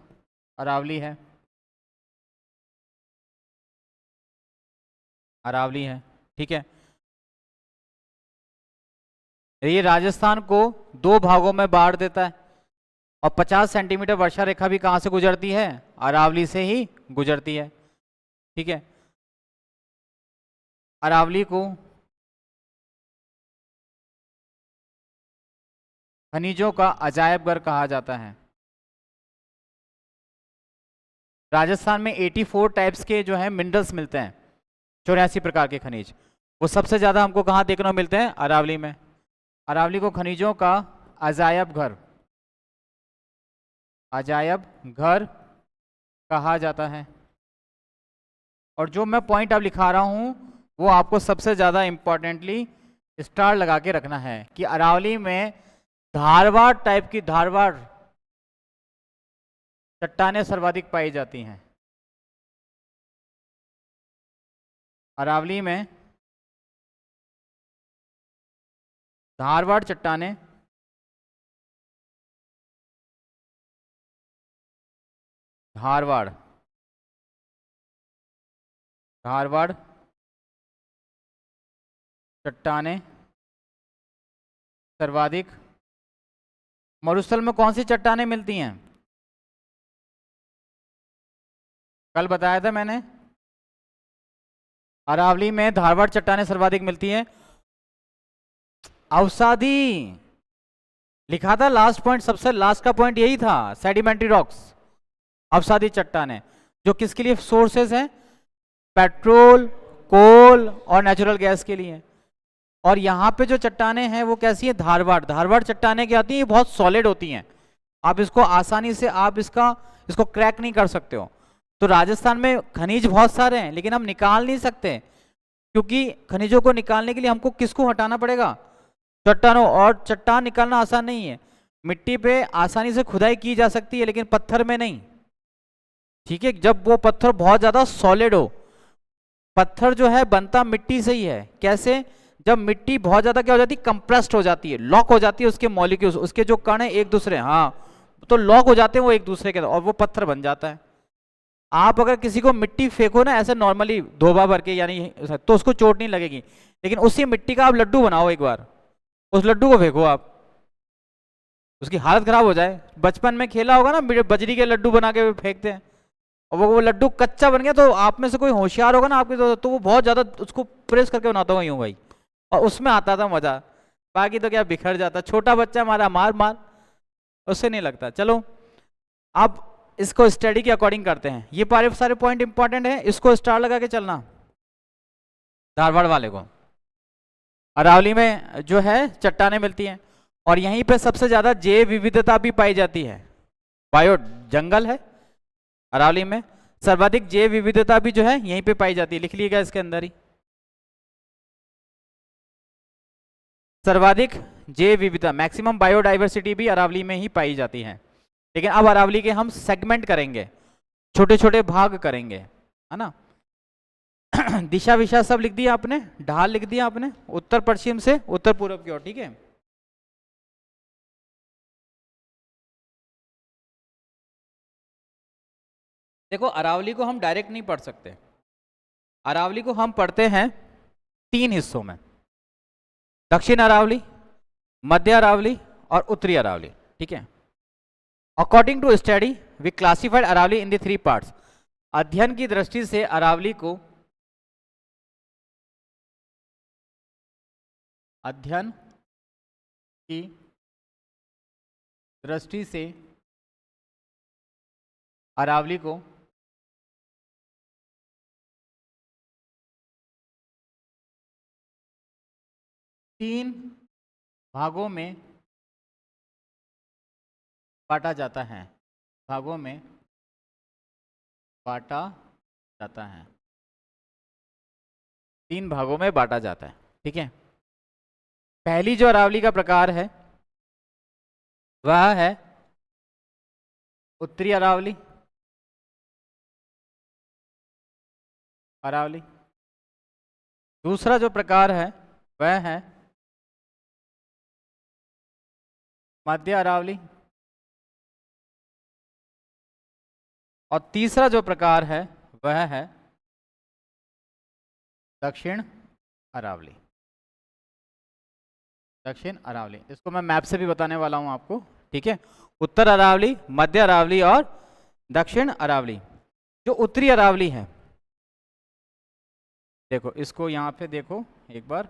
अरावली है, अरावली है। ठीक है, ये राजस्थान को दो भागों में बांट देता है, और 50 सेंटीमीटर वर्षा रेखा भी कहां से गुजरती है? अरावली से ही गुजरती है। ठीक है, अरावली को खनिजों का अजायब घर कहा जाता है। राजस्थान में 84 टाइप्स के जो है मिनरल्स मिलते हैं, 84 प्रकार के खनिज। वो सबसे ज्यादा हमको कहाँ देखने को मिलते हैं? अरावली में। अरावली को खनिजों का अजायब घर, अजायब घर कहा जाता है। और जो मैं पॉइंट अब लिखा रहा हूं वो आपको सबसे ज्यादा इंपॉर्टेंटली स्टार लगा के रखना है कि अरावली में धारवाड़ टाइप की, धारवाड़ चट्टानें सर्वाधिक पाई जाती हैं। अरावली में धारवाड़ चट्टानें धारवाड़ धारवाड़ चट्टानें सर्वाधिक। मरुस्थल में कौन सी चट्टानें मिलती हैं? कल बताया था मैंने, अरावली में धारवाड़ चट्टानें सर्वाधिक मिलती हैं। अवसादी लिखा था लास्ट पॉइंट, सबसे लास्ट का पॉइंट यही था, सेडिमेंट्री रॉक्स, अवसादी चट्टानें, जो किसके लिए सोर्सेज हैं? पेट्रोल, कोल और नेचुरल गैस के लिए। और यहाँ पे जो चट्टाने हैं वो कैसी है, धारवाड़। धारवाड़ चट्टाने क्या होती हैं, ये बहुत सॉलिड होती हैं, आप इसको आसानी से आप इसको क्रैक नहीं कर सकते हो। तो राजस्थान में खनिज बहुत सारे हैं लेकिन हम निकाल नहीं सकते, क्योंकि खनिजों को निकालने के लिए हमको किसको हटाना पड़ेगा, चट्टानों। और चट्टान निकालना आसान नहीं है। मिट्टी पे आसानी से खुदाई की जा सकती है लेकिन पत्थर में नहीं, ठीक है। जब वो पत्थर बहुत ज्यादा सॉलिड हो, पत्थर जो है बनता मिट्टी से ही है। कैसे, जब मिट्टी बहुत ज्यादा क्या हो जाती है, कंप्रेस्ड हो जाती है, लॉक हो जाती है, उसके मॉलिक्यूल्स, उसके जो कण है एक दूसरे, हाँ तो लॉक हो जाते हैं वो एक दूसरे के, और वो पत्थर बन जाता है। आप अगर किसी को मिट्टी फेंको ना ऐसे नॉर्मली धोबा भर के यानी, तो उसको चोट नहीं लगेगी, लेकिन उसी मिट्टी का आप लड्डू बनाओ एक बार, उस लड्डू को फेंको आप, उसकी हालत खराब हो जाए। बचपन में खेला होगा ना, बजरी के लड्डू बना के फेंकते हैं, और वो लड्डू कच्चा बन गया, तो आप में से कोई होशियार होगा ना आपके, तो वो बहुत ज्यादा उसको प्रेस करके बनाता होगा यूं भाई, और उसमें आता था मजा। बाकी तो क्या बिखर जाता, छोटा बच्चा हमारा मार मार, उससे नहीं लगता। चलो अब इसको स्टडी के अकॉर्डिंग करते हैं। ये सारे पॉइंट इंपॉर्टेंट है, इसको स्टार लगा के चलना। धारवाड़ वाले को अरावली में जो है चट्टानें मिलती हैं, और यहीं पे सबसे ज्यादा जैव विविधता भी पाई जाती है। बायो जंगल है अरावली में, सर्वाधिक जैव विविधता भी जो है यहीं पे पाई जाती है, लिख लीजिएगा इसके अंदर ही। सर्वाधिक जैव विविधता, मैक्सिमम बायोडाइवर्सिटी भी अरावली में ही पाई जाती है। लेकिन अब अरावली के हम सेगमेंट करेंगे, छोटे छोटे भाग करेंगे, है ना। दिशा विशा सब लिख दिया आपने, ढाल लिख दिया आपने, उत्तर पश्चिम से उत्तर पूर्व की ओर, ठीक है। देखो अरावली को हम डायरेक्ट नहीं पढ़ सकते, अरावली को हम पढ़ते हैं 3 हिस्सों में, दक्षिण अरावली, मध्य अरावली और उत्तरी अरावली, ठीक है। According to study we classified Aravalli in the 3 parts. अध्ययन की दृष्टि से अरावली को अध्ययन की दृष्टि से अरावली को 3 भागों में बांटा जाता है, भागों में बांटा जाता है, 3 भागों में बांटा जाता है, ठीक है। पहली जो अरावली का प्रकार है वह है उत्तरी अरावली, अरावली। दूसरा जो प्रकार है वह है मध्य अरावली, और तीसरा जो प्रकार है वह है दक्षिण अरावली, दक्षिण अरावली। इसको मैं मैप से भी बताने वाला हूं आपको, ठीक है। उत्तर अरावली, मध्य अरावली और दक्षिण अरावली। जो उत्तरी अरावली है, देखो इसको यहां पे देखो एक बार,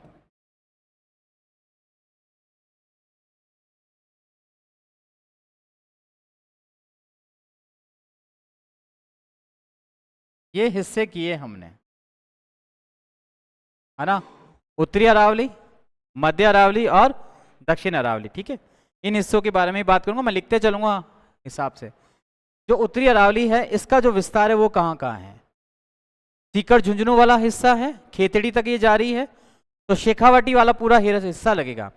ये हिस्से किए हमने, है ना, उत्तरी अरावली, मध्य अरावली और दक्षिण अरावली, ठीक है। इन हिस्सों के बारे में बात करूंगा, मैं लिखते चलूंगा हिसाब से। जो उत्तरी अरावली है इसका जो विस्तार है वो कहाँ कहाँ है, सीकर झुंझुनू वाला हिस्सा है, खेतड़ी तक ये जा रही है, तो शेखावाटी वाला पूरा हिस्सा लगेगा।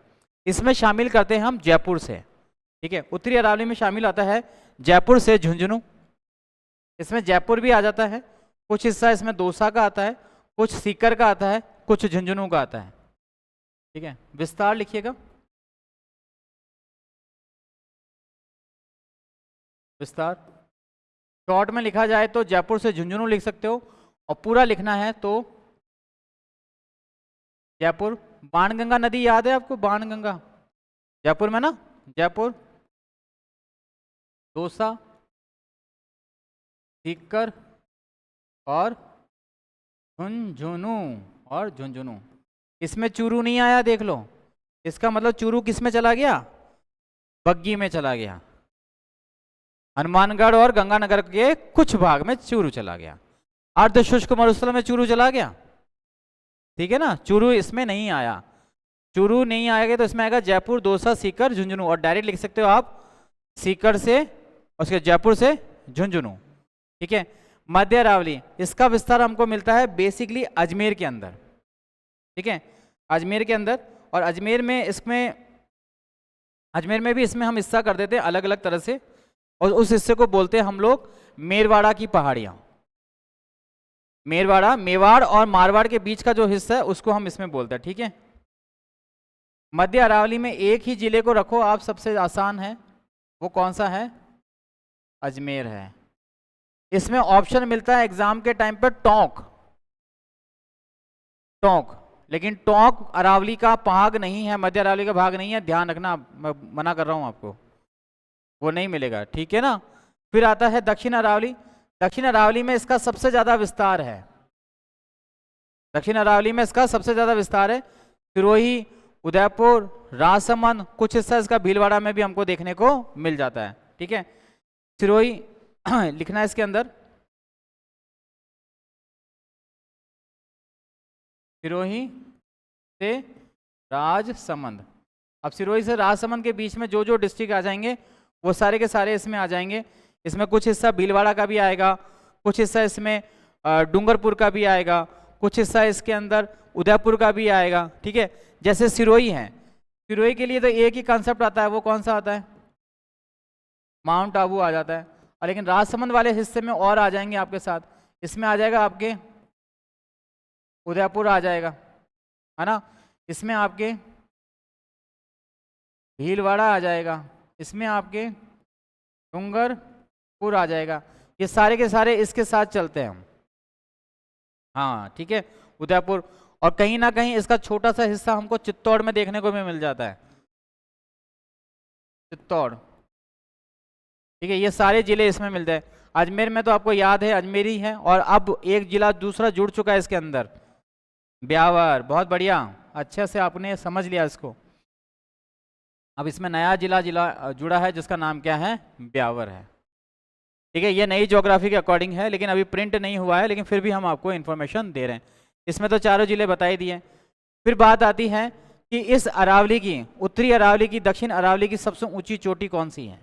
इसमें शामिल करते हैं हम जयपुर से, ठीक है। उत्तरी अरावली में शामिल आता है जयपुर से झुंझुनू, इसमें जयपुर भी आ जाता है, कुछ हिस्सा इसमें दौसा का आता है, कुछ सीकर का आता है, कुछ झुंझुनू का आता है, ठीक है। विस्तार लिखिएगा, विस्तार शॉर्ट में लिखा जाए तो जयपुर से झुंझुनू लिख सकते हो, और पूरा लिखना है तो जयपुर। बाणगंगा नदी याद है आपको, बाणगंगा जयपुर में ना, जयपुर, दौसा, सीकर और झुंझुनू, और झुंझुनू। इसमें चूरू नहीं आया, देख लो, इसका मतलब चूरू किस में चला गया, बग्गी में चला गया, हनुमानगढ़ और गंगानगर के कुछ भाग में चूरू चला गया। अर्ध शुष्क मरुस्थल में चूरू चला गया, ठीक है ना, चूरू इसमें नहीं आया। चूरू नहीं आएगा तो इसमें आएगा जयपुर, दौसा, सीकर, झुंझुनू, और डायरेक्ट लिख सकते हो आप सीकर से और उसके जयपुर से झुंझुनू, ठीक है। मध्य अरावली, इसका विस्तार हमको मिलता है बेसिकली अजमेर के अंदर, ठीक है, अजमेर के अंदर। और अजमेर में भी इसमें हम हिस्सा कर देते हैं अलग अलग तरह से, और उस हिस्से को बोलते हैं हम लोग मेरवाड़ा की पहाड़ियां। मेरवाड़ा, मेवाड़ और मारवाड़ के बीच का जो हिस्सा है उसको हम इसमें बोलते हैं, ठीक है। मध्य अरावली में एक ही जिले को रखो आप, सबसे आसान है, वो कौन सा है, अजमेर है। इसमें ऑप्शन मिलता है एग्जाम के टाइम पर टोंक, टोंक, लेकिन टोंक अरावली का भाग नहीं है, मध्य अरावली का भाग नहीं है, ध्यान रखना, मैं मना कर रहा हूं आपको, वो नहीं मिलेगा, ठीक है ना। फिर आता है दक्षिण अरावली। दक्षिण अरावली में इसका सबसे ज्यादा विस्तार है, दक्षिण अरावली में इसका सबसे ज्यादा विस्तार है। सिरोही, उदयपुर, राजसमंद, कुछ हिस्सा इसका भीलवाड़ा में भी हमको देखने को मिल जाता है, ठीक है। सिरोही लिखना है इसके अंदर, सिरोही से राजसमंद। अब सिरोही से राजसमंद के बीच में जो जो डिस्ट्रिक्ट आ जाएंगे वो सारे के सारे इसमें आ जाएंगे। इसमें कुछ हिस्सा भीलवाड़ा का भी आएगा, कुछ हिस्सा इसमें डूंगरपुर का भी आएगा, कुछ हिस्सा इसके अंदर उदयपुर का भी आएगा, ठीक है। जैसे सिरोही है, सिरोही के लिए तो एक ही कंसेप्ट आता है, वो कौन सा आता है, माउंट आबू आ जाता है। और लेकिन राजसमंद वाले हिस्से में और आ जाएंगे आपके साथ, इसमें आ जाएगा आपके उदयपुर आ जाएगा, है ना, इसमें आपके भीलवाड़ा आ जाएगा, इसमें आपके डूंगरपुर आ जाएगा। ये सारे के सारे इसके साथ चलते हैं हम, हाँ, ठीक है, उदयपुर। और कहीं ना कहीं इसका छोटा सा हिस्सा हमको चित्तौड़ में देखने को भी मिल जाता है, चित्तौड़, ठीक है। ये सारे जिले इसमें मिलते हैं। अजमेर में तो आपको याद है अजमेर ही है, और अब एक जिला दूसरा जुड़ चुका है इसके अंदर, ब्यावर, बहुत बढ़िया, अच्छे से आपने समझ लिया इसको। अब इसमें नया जिला जुड़ा है जिसका नाम क्या है, ब्यावर है, ठीक है। ये नई ज्योग्राफी के अकॉर्डिंग है, लेकिन अभी प्रिंट नहीं हुआ है, लेकिन फिर भी हम आपको इन्फॉर्मेशन दे रहे हैं। इसमें तो चारों जिले बताई दिए। फिर बात आती है कि इस अरावली की, उत्तरी अरावली की, दक्षिण अरावली की सबसे ऊंची चोटी कौन सी है।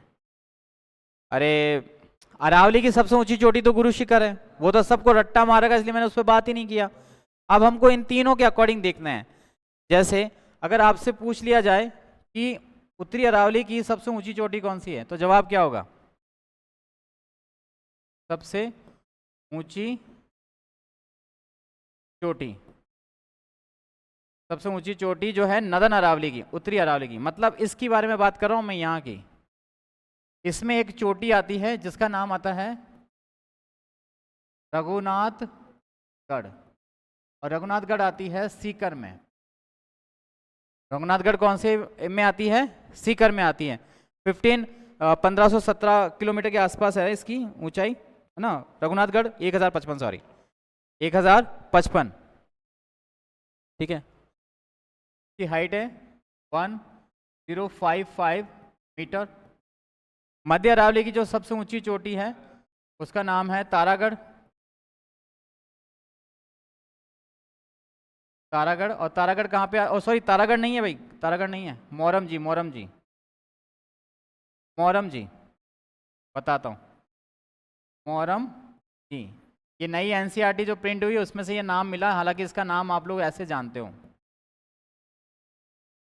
अरे अरावली की सबसे ऊंची चोटी तो गुरु शिखर है, वो तो सबको रट्टा मारेगा, इसलिए मैंने उस पर बात ही नहीं किया। अब हमको इन तीनों के अकॉर्डिंग देखना है। जैसे अगर आपसे पूछ लिया जाए कि उत्तरी अरावली की सबसे ऊंची चोटी कौन सी है, तो जवाब क्या होगा, सबसे ऊंची चोटी, सबसे ऊंची चोटी जो है नदन अरावली की, उत्तरी अरावली की, मतलब इसकी बारे में बात कर रहा हूं मैं यहाँ की। इसमें एक चोटी आती है जिसका नाम आता है रघुनाथगढ़, और रघुनाथगढ़ आती है सीकर में। रघुनाथगढ़ कौन से में आती है, सीकर में आती है। 1517 किलोमीटर के आसपास है इसकी ऊंचाई, है ना। रघुनाथगढ़ 1055, सॉरी 1055, ठीक है। इसकी हाइट है 1055 मीटर। मध्य अरावली की जो सबसे ऊंची चोटी है उसका नाम है तारागढ़, तारागढ़। और तारागढ़ कहाँ पे, और सॉरी तारागढ़ नहीं है भाई, तारागढ़ नहीं है, मोरम जी, मोरम जी, मोरम जी, बताता हूँ, मोरम जी। ये नई एनसीईआरटी जो प्रिंट हुई उसमें से ये नाम मिला, हालांकि इसका नाम आप लोग ऐसे जानते हो,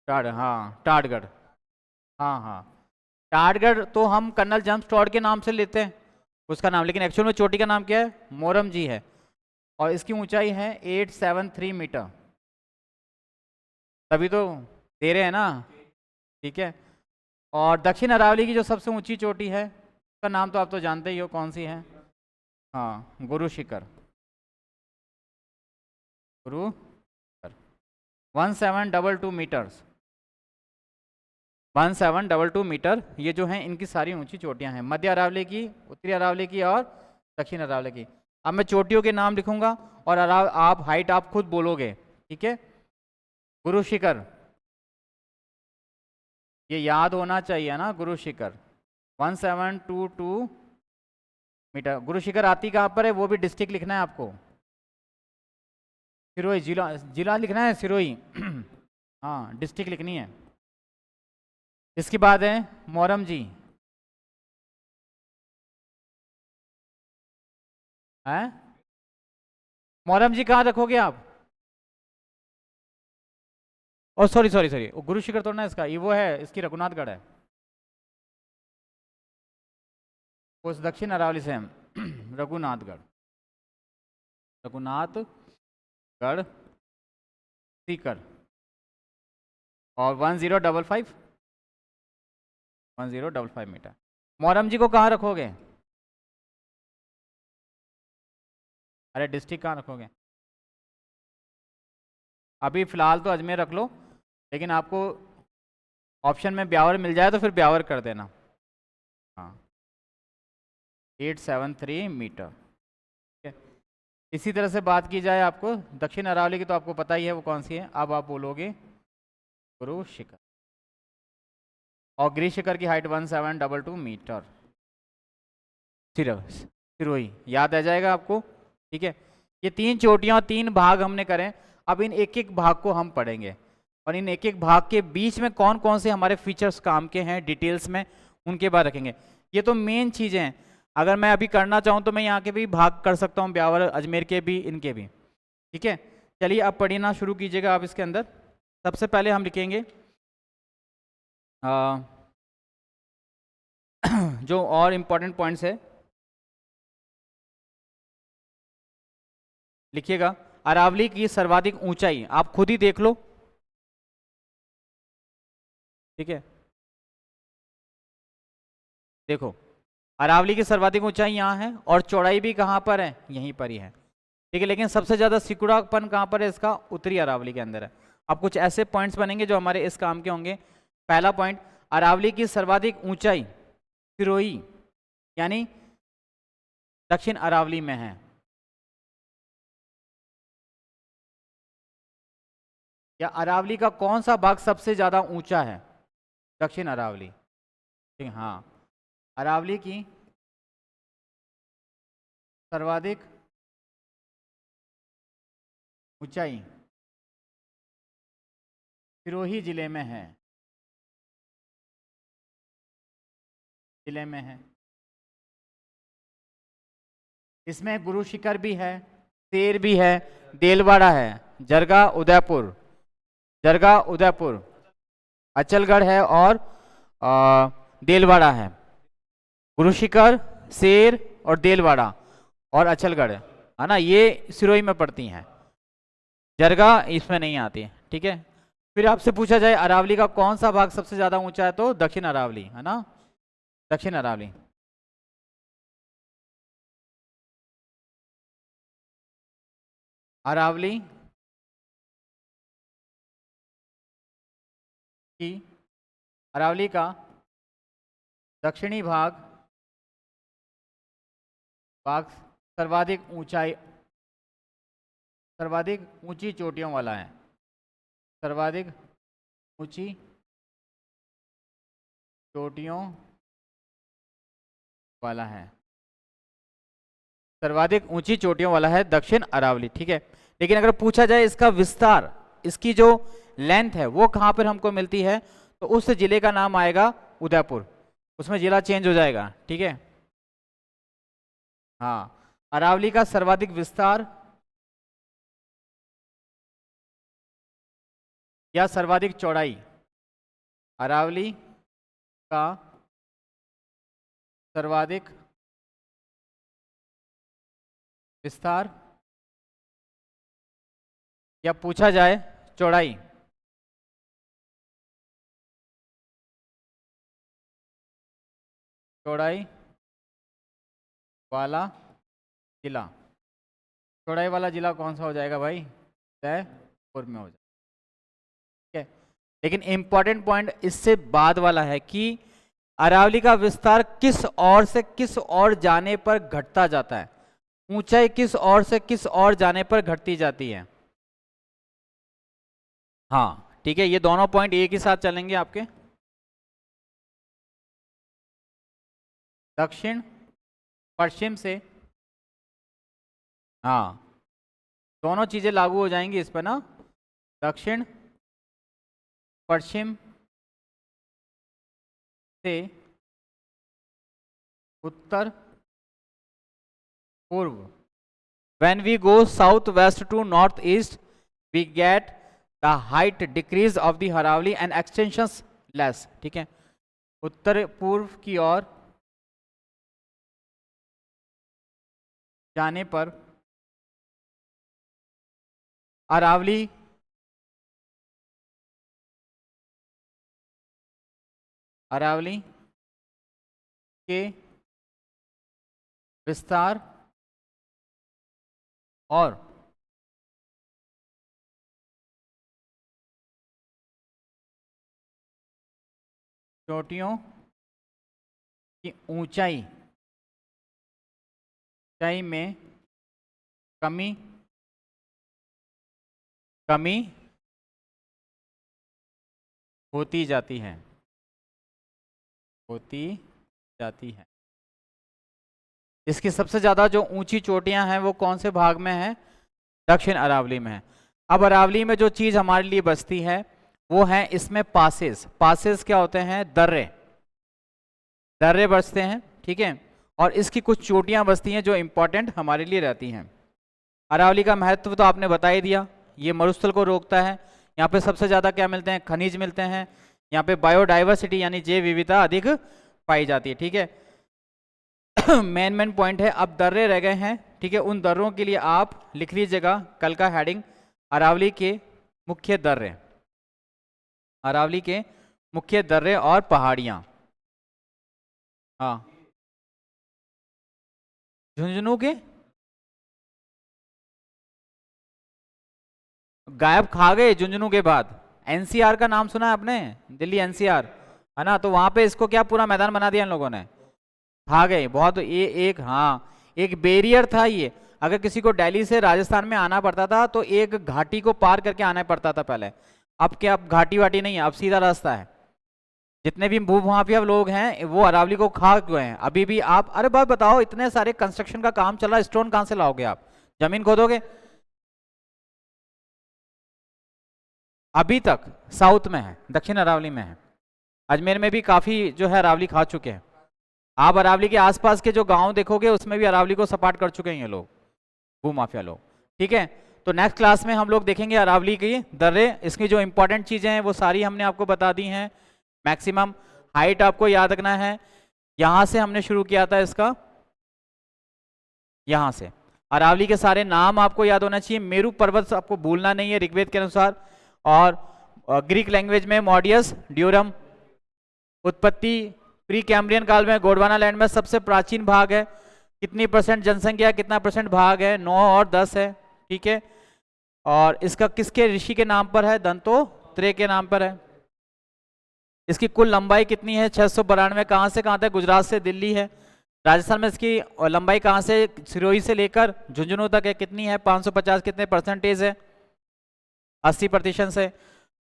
हाँ टाटगढ़, हाँ हाँ, टाटगढ़ तो हम कर्नल जेम्स टॉड के नाम से लेते हैं उसका नाम, लेकिन एक्चुअल में चोटी का नाम क्या है, मोरम जी है। और इसकी ऊंचाई है 873 मीटर, तभी तो दे रहे हैं ना, ठीक है। और दक्षिण अरावली की जो सबसे ऊंची चोटी है उसका नाम तो आप तो जानते ही हो, कौन सी है, हाँ गुरु शिखर, गुरु शिखर 1722 मीटर्स, 1722 मीटर। ये जो हैं इनकी सारी ऊंची चोटियां हैं, मध्य अरावली की, उत्तरी अरावली की और दक्षिण अरावली की। अब मैं चोटियों के नाम लिखूंगा और आप हाइट आप खुद बोलोगे, ठीक है। गुरु शिखर, ये याद होना चाहिए ना, गुरु शिखर 1722 मीटर। गुरु शिखर आती कहाँ पर है वो भी डिस्ट्रिक्ट लिखना है आपको। सिरोही, जिला जिला लिखना है सिरोही। हाँ डिस्ट्रिक्ट लिखनी है। इसके बाद है मोरम जी है। मोरम जी कहाँ रखोगे आप? ओ sorry sorry sorry, Guru Shikhar तो ना इसका, ये वो है इसकी रघुनाथगढ़ है। उस दक्षिण अरावली से रघुनाथगढ़, रघुनाथगढ़ सीकर और 1055 मीटर। मोरम जी को कहाँ रखोगे? अरे डिस्ट्रिक्ट कहाँ रखोगे? अभी फिलहाल तो अजमेर रख लो, लेकिन आपको ऑप्शन में ब्यावर मिल जाए तो फिर ब्यावर कर देना। हाँ 873 मीटर, ठीक है। इसी तरह से बात की जाए आपको दक्षिण अरावली की, तो आपको पता ही है वो कौन सी है। अब आप बोलोगे गुरु शिखर, और गिरी शिखर की हाइट 1722 मीटर। सिरोही याद आ जाएगा आपको, ठीक है। ये 3 चोटियां, 3 भाग हमने करें। अब इन एक एक भाग को हम पढ़ेंगे, और इन एक एक भाग के बीच में कौन कौन से हमारे फीचर्स काम के हैं डिटेल्स में, उनके बाद रखेंगे। ये तो मेन चीज़ें हैं। अगर मैं अभी करना चाहूँ तो मैं यहाँ के भी भाग कर सकता हूँ, ब्यावर अजमेर के भी, इनके भी, ठीक है। चलिए अब पढ़ना शुरू कीजिएगा आप इसके अंदर। सबसे पहले हम लिखेंगे जो और इम्पोर्टेंट पॉइंट्स है, लिखिएगा। अरावली की सर्वाधिक ऊंचाई आप खुद ही देख लो, ठीक है। देखो अरावली की सर्वाधिक ऊंचाई यहाँ है, और चौड़ाई भी कहाँ पर है? यहीं पर ही है, ठीक है। लेकिन सबसे ज्यादा सिकुड़ापन कहाँ पर है इसका? उत्तरी अरावली के अंदर है। अब कुछ ऐसे पॉइंट्स बनेंगे जो हमारे इस काम के होंगे। पहला पॉइंट, अरावली की सर्वाधिक ऊंचाई सिरोही यानी दक्षिण अरावली में है। या अरावली का कौन सा भाग सबसे ज्यादा ऊंचा है? दक्षिण अरावली, ठीक है। हाँ अरावली की सर्वाधिक ऊंचाई सिरोही जिले में है, जिले में है। इसमें गुरु शिखर भी है, शेर भी है, देलवाड़ा है, जरगा उदयपुर, जरगा उदयपुर, अचलगढ़ है, और देलवाड़ा है। गुरु शिखर, शेर और देलवाड़ा और अचलगढ़ है ना, ये सिरोही में पड़ती हैं। जरगा इसमें नहीं आती है, ठीक है। फिर आपसे पूछा जाए अरावली का कौन सा भाग सबसे ज्यादा ऊंचा है, तो दक्षिण अरावली है ना, दक्षिण अरावली। अरावली की, अरावली का दक्षिणी भाग भाग सर्वाधिक ऊंचाई, सर्वाधिक ऊंची चोटियों वाला है, सर्वाधिक ऊंची चोटियों वाला है, सर्वाधिक ऊंची चोटियों वाला है दक्षिण अरावली, ठीक है। लेकिन अगर पूछा जाए इसका विस्तार, इसकी जो लेंथ है वो कहाँ पर हमको मिलती है, तो उस जिले का नाम आएगा उदयपुर, उसमें जिला चेंज हो जाएगा, ठीक है। हाँ अरावली का सर्वाधिक विस्तार या सर्वाधिक चौड़ाई, अरावली का सर्वाधिक विस्तार, या पूछा जाए चौड़ाई, चौड़ाई वाला जिला, चौड़ाई वाला जिला कौन सा हो जाएगा भाई? उदयपुर में हो जाएगा, ठीक है। लेकिन इंपॉर्टेंट पॉइंट इससे बाद वाला है कि अरावली का विस्तार किस ओर से किस ओर जाने पर घटता जाता है, ऊंचाई किस ओर से किस ओर जाने पर घटती जाती है। हाँ ठीक है, ये दोनों पॉइंट एक ही साथ चलेंगे आपके। दक्षिण पश्चिम से, हाँ दोनों चीजें लागू हो जाएंगी इस पर ना, दक्षिण पश्चिम से उत्तर पूर्व। When we go south west to north east, we get the height decrease of the Haravali and extensions less। ठीक है, उत्तर पूर्व की ओर जाने पर अरावली के विस्तार और चोटियों की ऊंचाई में कमी होती जाती है। इसकी सबसे ज्यादा जो ऊंची चोटियां हैं वो कौन से भाग में है? दक्षिण अरावली में है। अब अरावली में जो चीज हमारे लिए बचती है वो है इसमें पासेस क्या होते हैं? दर्रे बचते हैं, ठीक है। और इसकी कुछ चोटियां बचती हैं जो इंपॉर्टेंट हमारे लिए रहती हैं। अरावली का महत्व तो आपने बता ही दिया, ये मरुस्थल को रोकता है। यहाँ पे सबसे ज्यादा क्या मिलते हैं? खनिज मिलते हैं। यहाँ पे बायोडाइवर्सिटी यानी जैव विविधता अधिक पाई जाती है, ठीक है। मेन पॉइंट है। अब दर्रे रह गए हैं, ठीक है। उन दर्रों के लिए आप लिख लीजिएगा कल का हेडिंग, अरावली के मुख्य दर्रे, अरावली के मुख्य दर्रे और पहाड़ियां। हाँ, झुंझुनू के गायब खा गए झुंझुनू के बाद। एनसीआर का नाम सुना है आपने? दिल्ली एनसीआर है ना, तो वहां पे इसको क्या पूरा मैदान बना दिया इन लोगों ने, खा गए बहुत। ये एक, हाँ एक बैरियर था ये। अगर किसी को दिल्ली से राजस्थान में आना पड़ता था तो एक घाटी को पार करके आना पड़ता था पहले। अब क्या, अब घाटी वाटी नहीं है, अब सीधा रास्ता है। जितने भी भूमाफिया लोग हैं वो अरावली को खा गए हैं अभी भी। आप अरे बात बताओ, इतने सारे कंस्ट्रक्शन का काम चल रहा है, स्टोन कहां से लाओगे आप? जमीन खोदोगे? अभी तक साउथ में है, दक्षिण अरावली में है। अजमेर में भी काफी जो है अरावली खा चुके हैं। आप अरावली के आसपास के जो गांव देखोगे उसमें भी अरावली को सपाट कर चुके हैं ये लोग, भूमाफिया लोग, ठीक है। तो नेक्स्ट क्लास में हम लोग देखेंगे अरावली की दर्रे। इसकी जो इंपॉर्टेंट चीजें हैं वो सारी हमने आपको बता दी हैं। मैक्सिमम हाइट आपको याद रखना है, यहां से हमने शुरू किया था इसका, यहां से। अरावली के सारे नाम आपको याद होना चाहिए। मेरू पर्वत आपको भूलना नहीं है ऋग्वेद के अनुसार। और ग्रीक लैंग्वेज में मॉडियस ड्यूरम। उत्पत्ति प्री कैम्ब्रियन काल में गोंडवाना लैंड में सबसे प्राचीन भाग है। कितनी % जनसंख्या, कितना % भाग है? 9 और 10 है, ठीक है। और इसका किसके ऋषि के नाम पर है? दंतोत्रेय के नाम पर है। इसकी कुल लंबाई कितनी है? 692। कहां से कहां तक? गुजरात से दिल्ली है। राजस्थान में इसकी लंबाई कहां से? सिरोही से लेकर झुंझुनू तक है। कितनी है? 550। कितने % है? 80% से।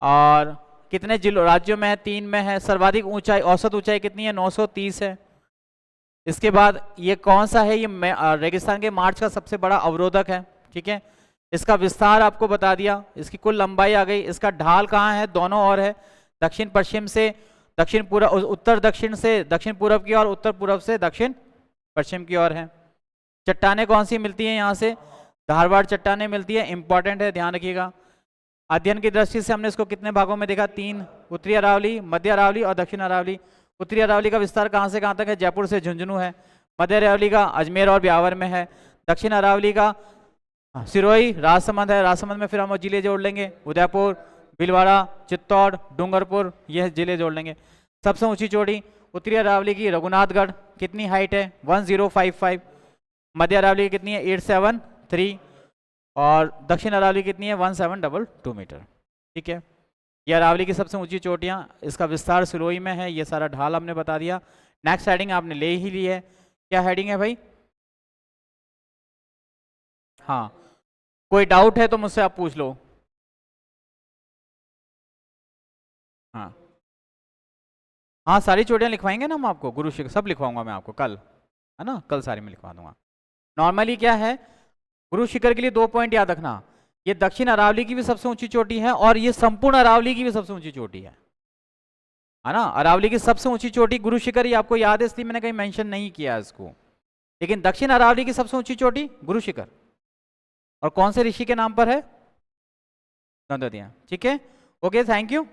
और कितने जिलों राज्यों में है? 3 में है। सर्वाधिक ऊंचाई, औसत ऊंचाई कितनी है? 930 है। इसके बाद ये कौन सा है? ये रेगिस्तान के मार्च का सबसे बड़ा अवरोधक है, ठीक है। इसका विस्तार आपको बता दिया। इसकी कुल लंबाई आ गई। इसका ढाल कहाँ है? दोनों ओर है, दक्षिण पश्चिम से दक्षिण पूर्व, उत्तर दक्षिण से दक्षिण पूर्व की ओर, उत्तर पूर्व से दक्षिण पश्चिम की ओर है। चट्टानें कौन सी मिलती हैं यहाँ से? धारवाड़ चट्टानें मिलती है, इंपॉर्टेंट है, ध्यान रखिएगा। अध्ययन की दृष्टि से हमने इसको कितने भागों में देखा? 3, उत्तरी अरावली, मध्य अरावली और दक्षिण अरावली। उत्तरी अरावली का विस्तार कहाँ से कहाँ तक है? जयपुर से झुंझुनू है। मध्य अरावली का अजमेर और ब्यावर में है। दक्षिण अरावली का सिरोही, राजसमंद है। राजसमंद में फिर हम जिले जोड़ लेंगे, उदयपुर, भीलवाड़ा, चित्तौड़, डूंगरपुर, यह जिले जोड़ लेंगे। सबसे ऊंची चोटी उत्तरी अरावली की रघुनाथगढ़, कितनी हाइट है? 1055। मध्य अरावली की कितनी है? 873। और दक्षिण अरावली कितनी है? 1722 मीटर, ठीक है। ये अरावली की सबसे ऊंची चोटियां। इसका विस्तार सिरोही में है। ये सारा ढाल हमने बता दिया। नेक्स्ट हेडिंग आपने ले ही ली है। क्या हेडिंग है भाई? हाँ, कोई डाउट है तो मुझसे आप पूछ लो। हाँ हाँ, सारी चोटियां लिखवाएंगे ना हम आपको, गुरु शिखर सब लिखवाऊंगा मैं आपको कल, है ना, कल सारे में लिखवा दूंगा। नॉर्मली क्या है, गुरु शिखर के लिए 2 पॉइंट याद रखना, ये दक्षिण अरावली की भी सबसे ऊंची चोटी है और ये संपूर्ण अरावली की भी सबसे ऊंची चोटी है ना। अरावली की सबसे ऊंची चोटी गुरु शिखर, ही आपको याद है इसलिए मैंने कहीं मेंशन नहीं किया इसको, लेकिन दक्षिण अरावली की सबसे ऊंची चोटी गुरु शिखर, और कौन से ऋषि के नाम पर है, दंतोतिया। ठीक है, ओके, थैंक यू।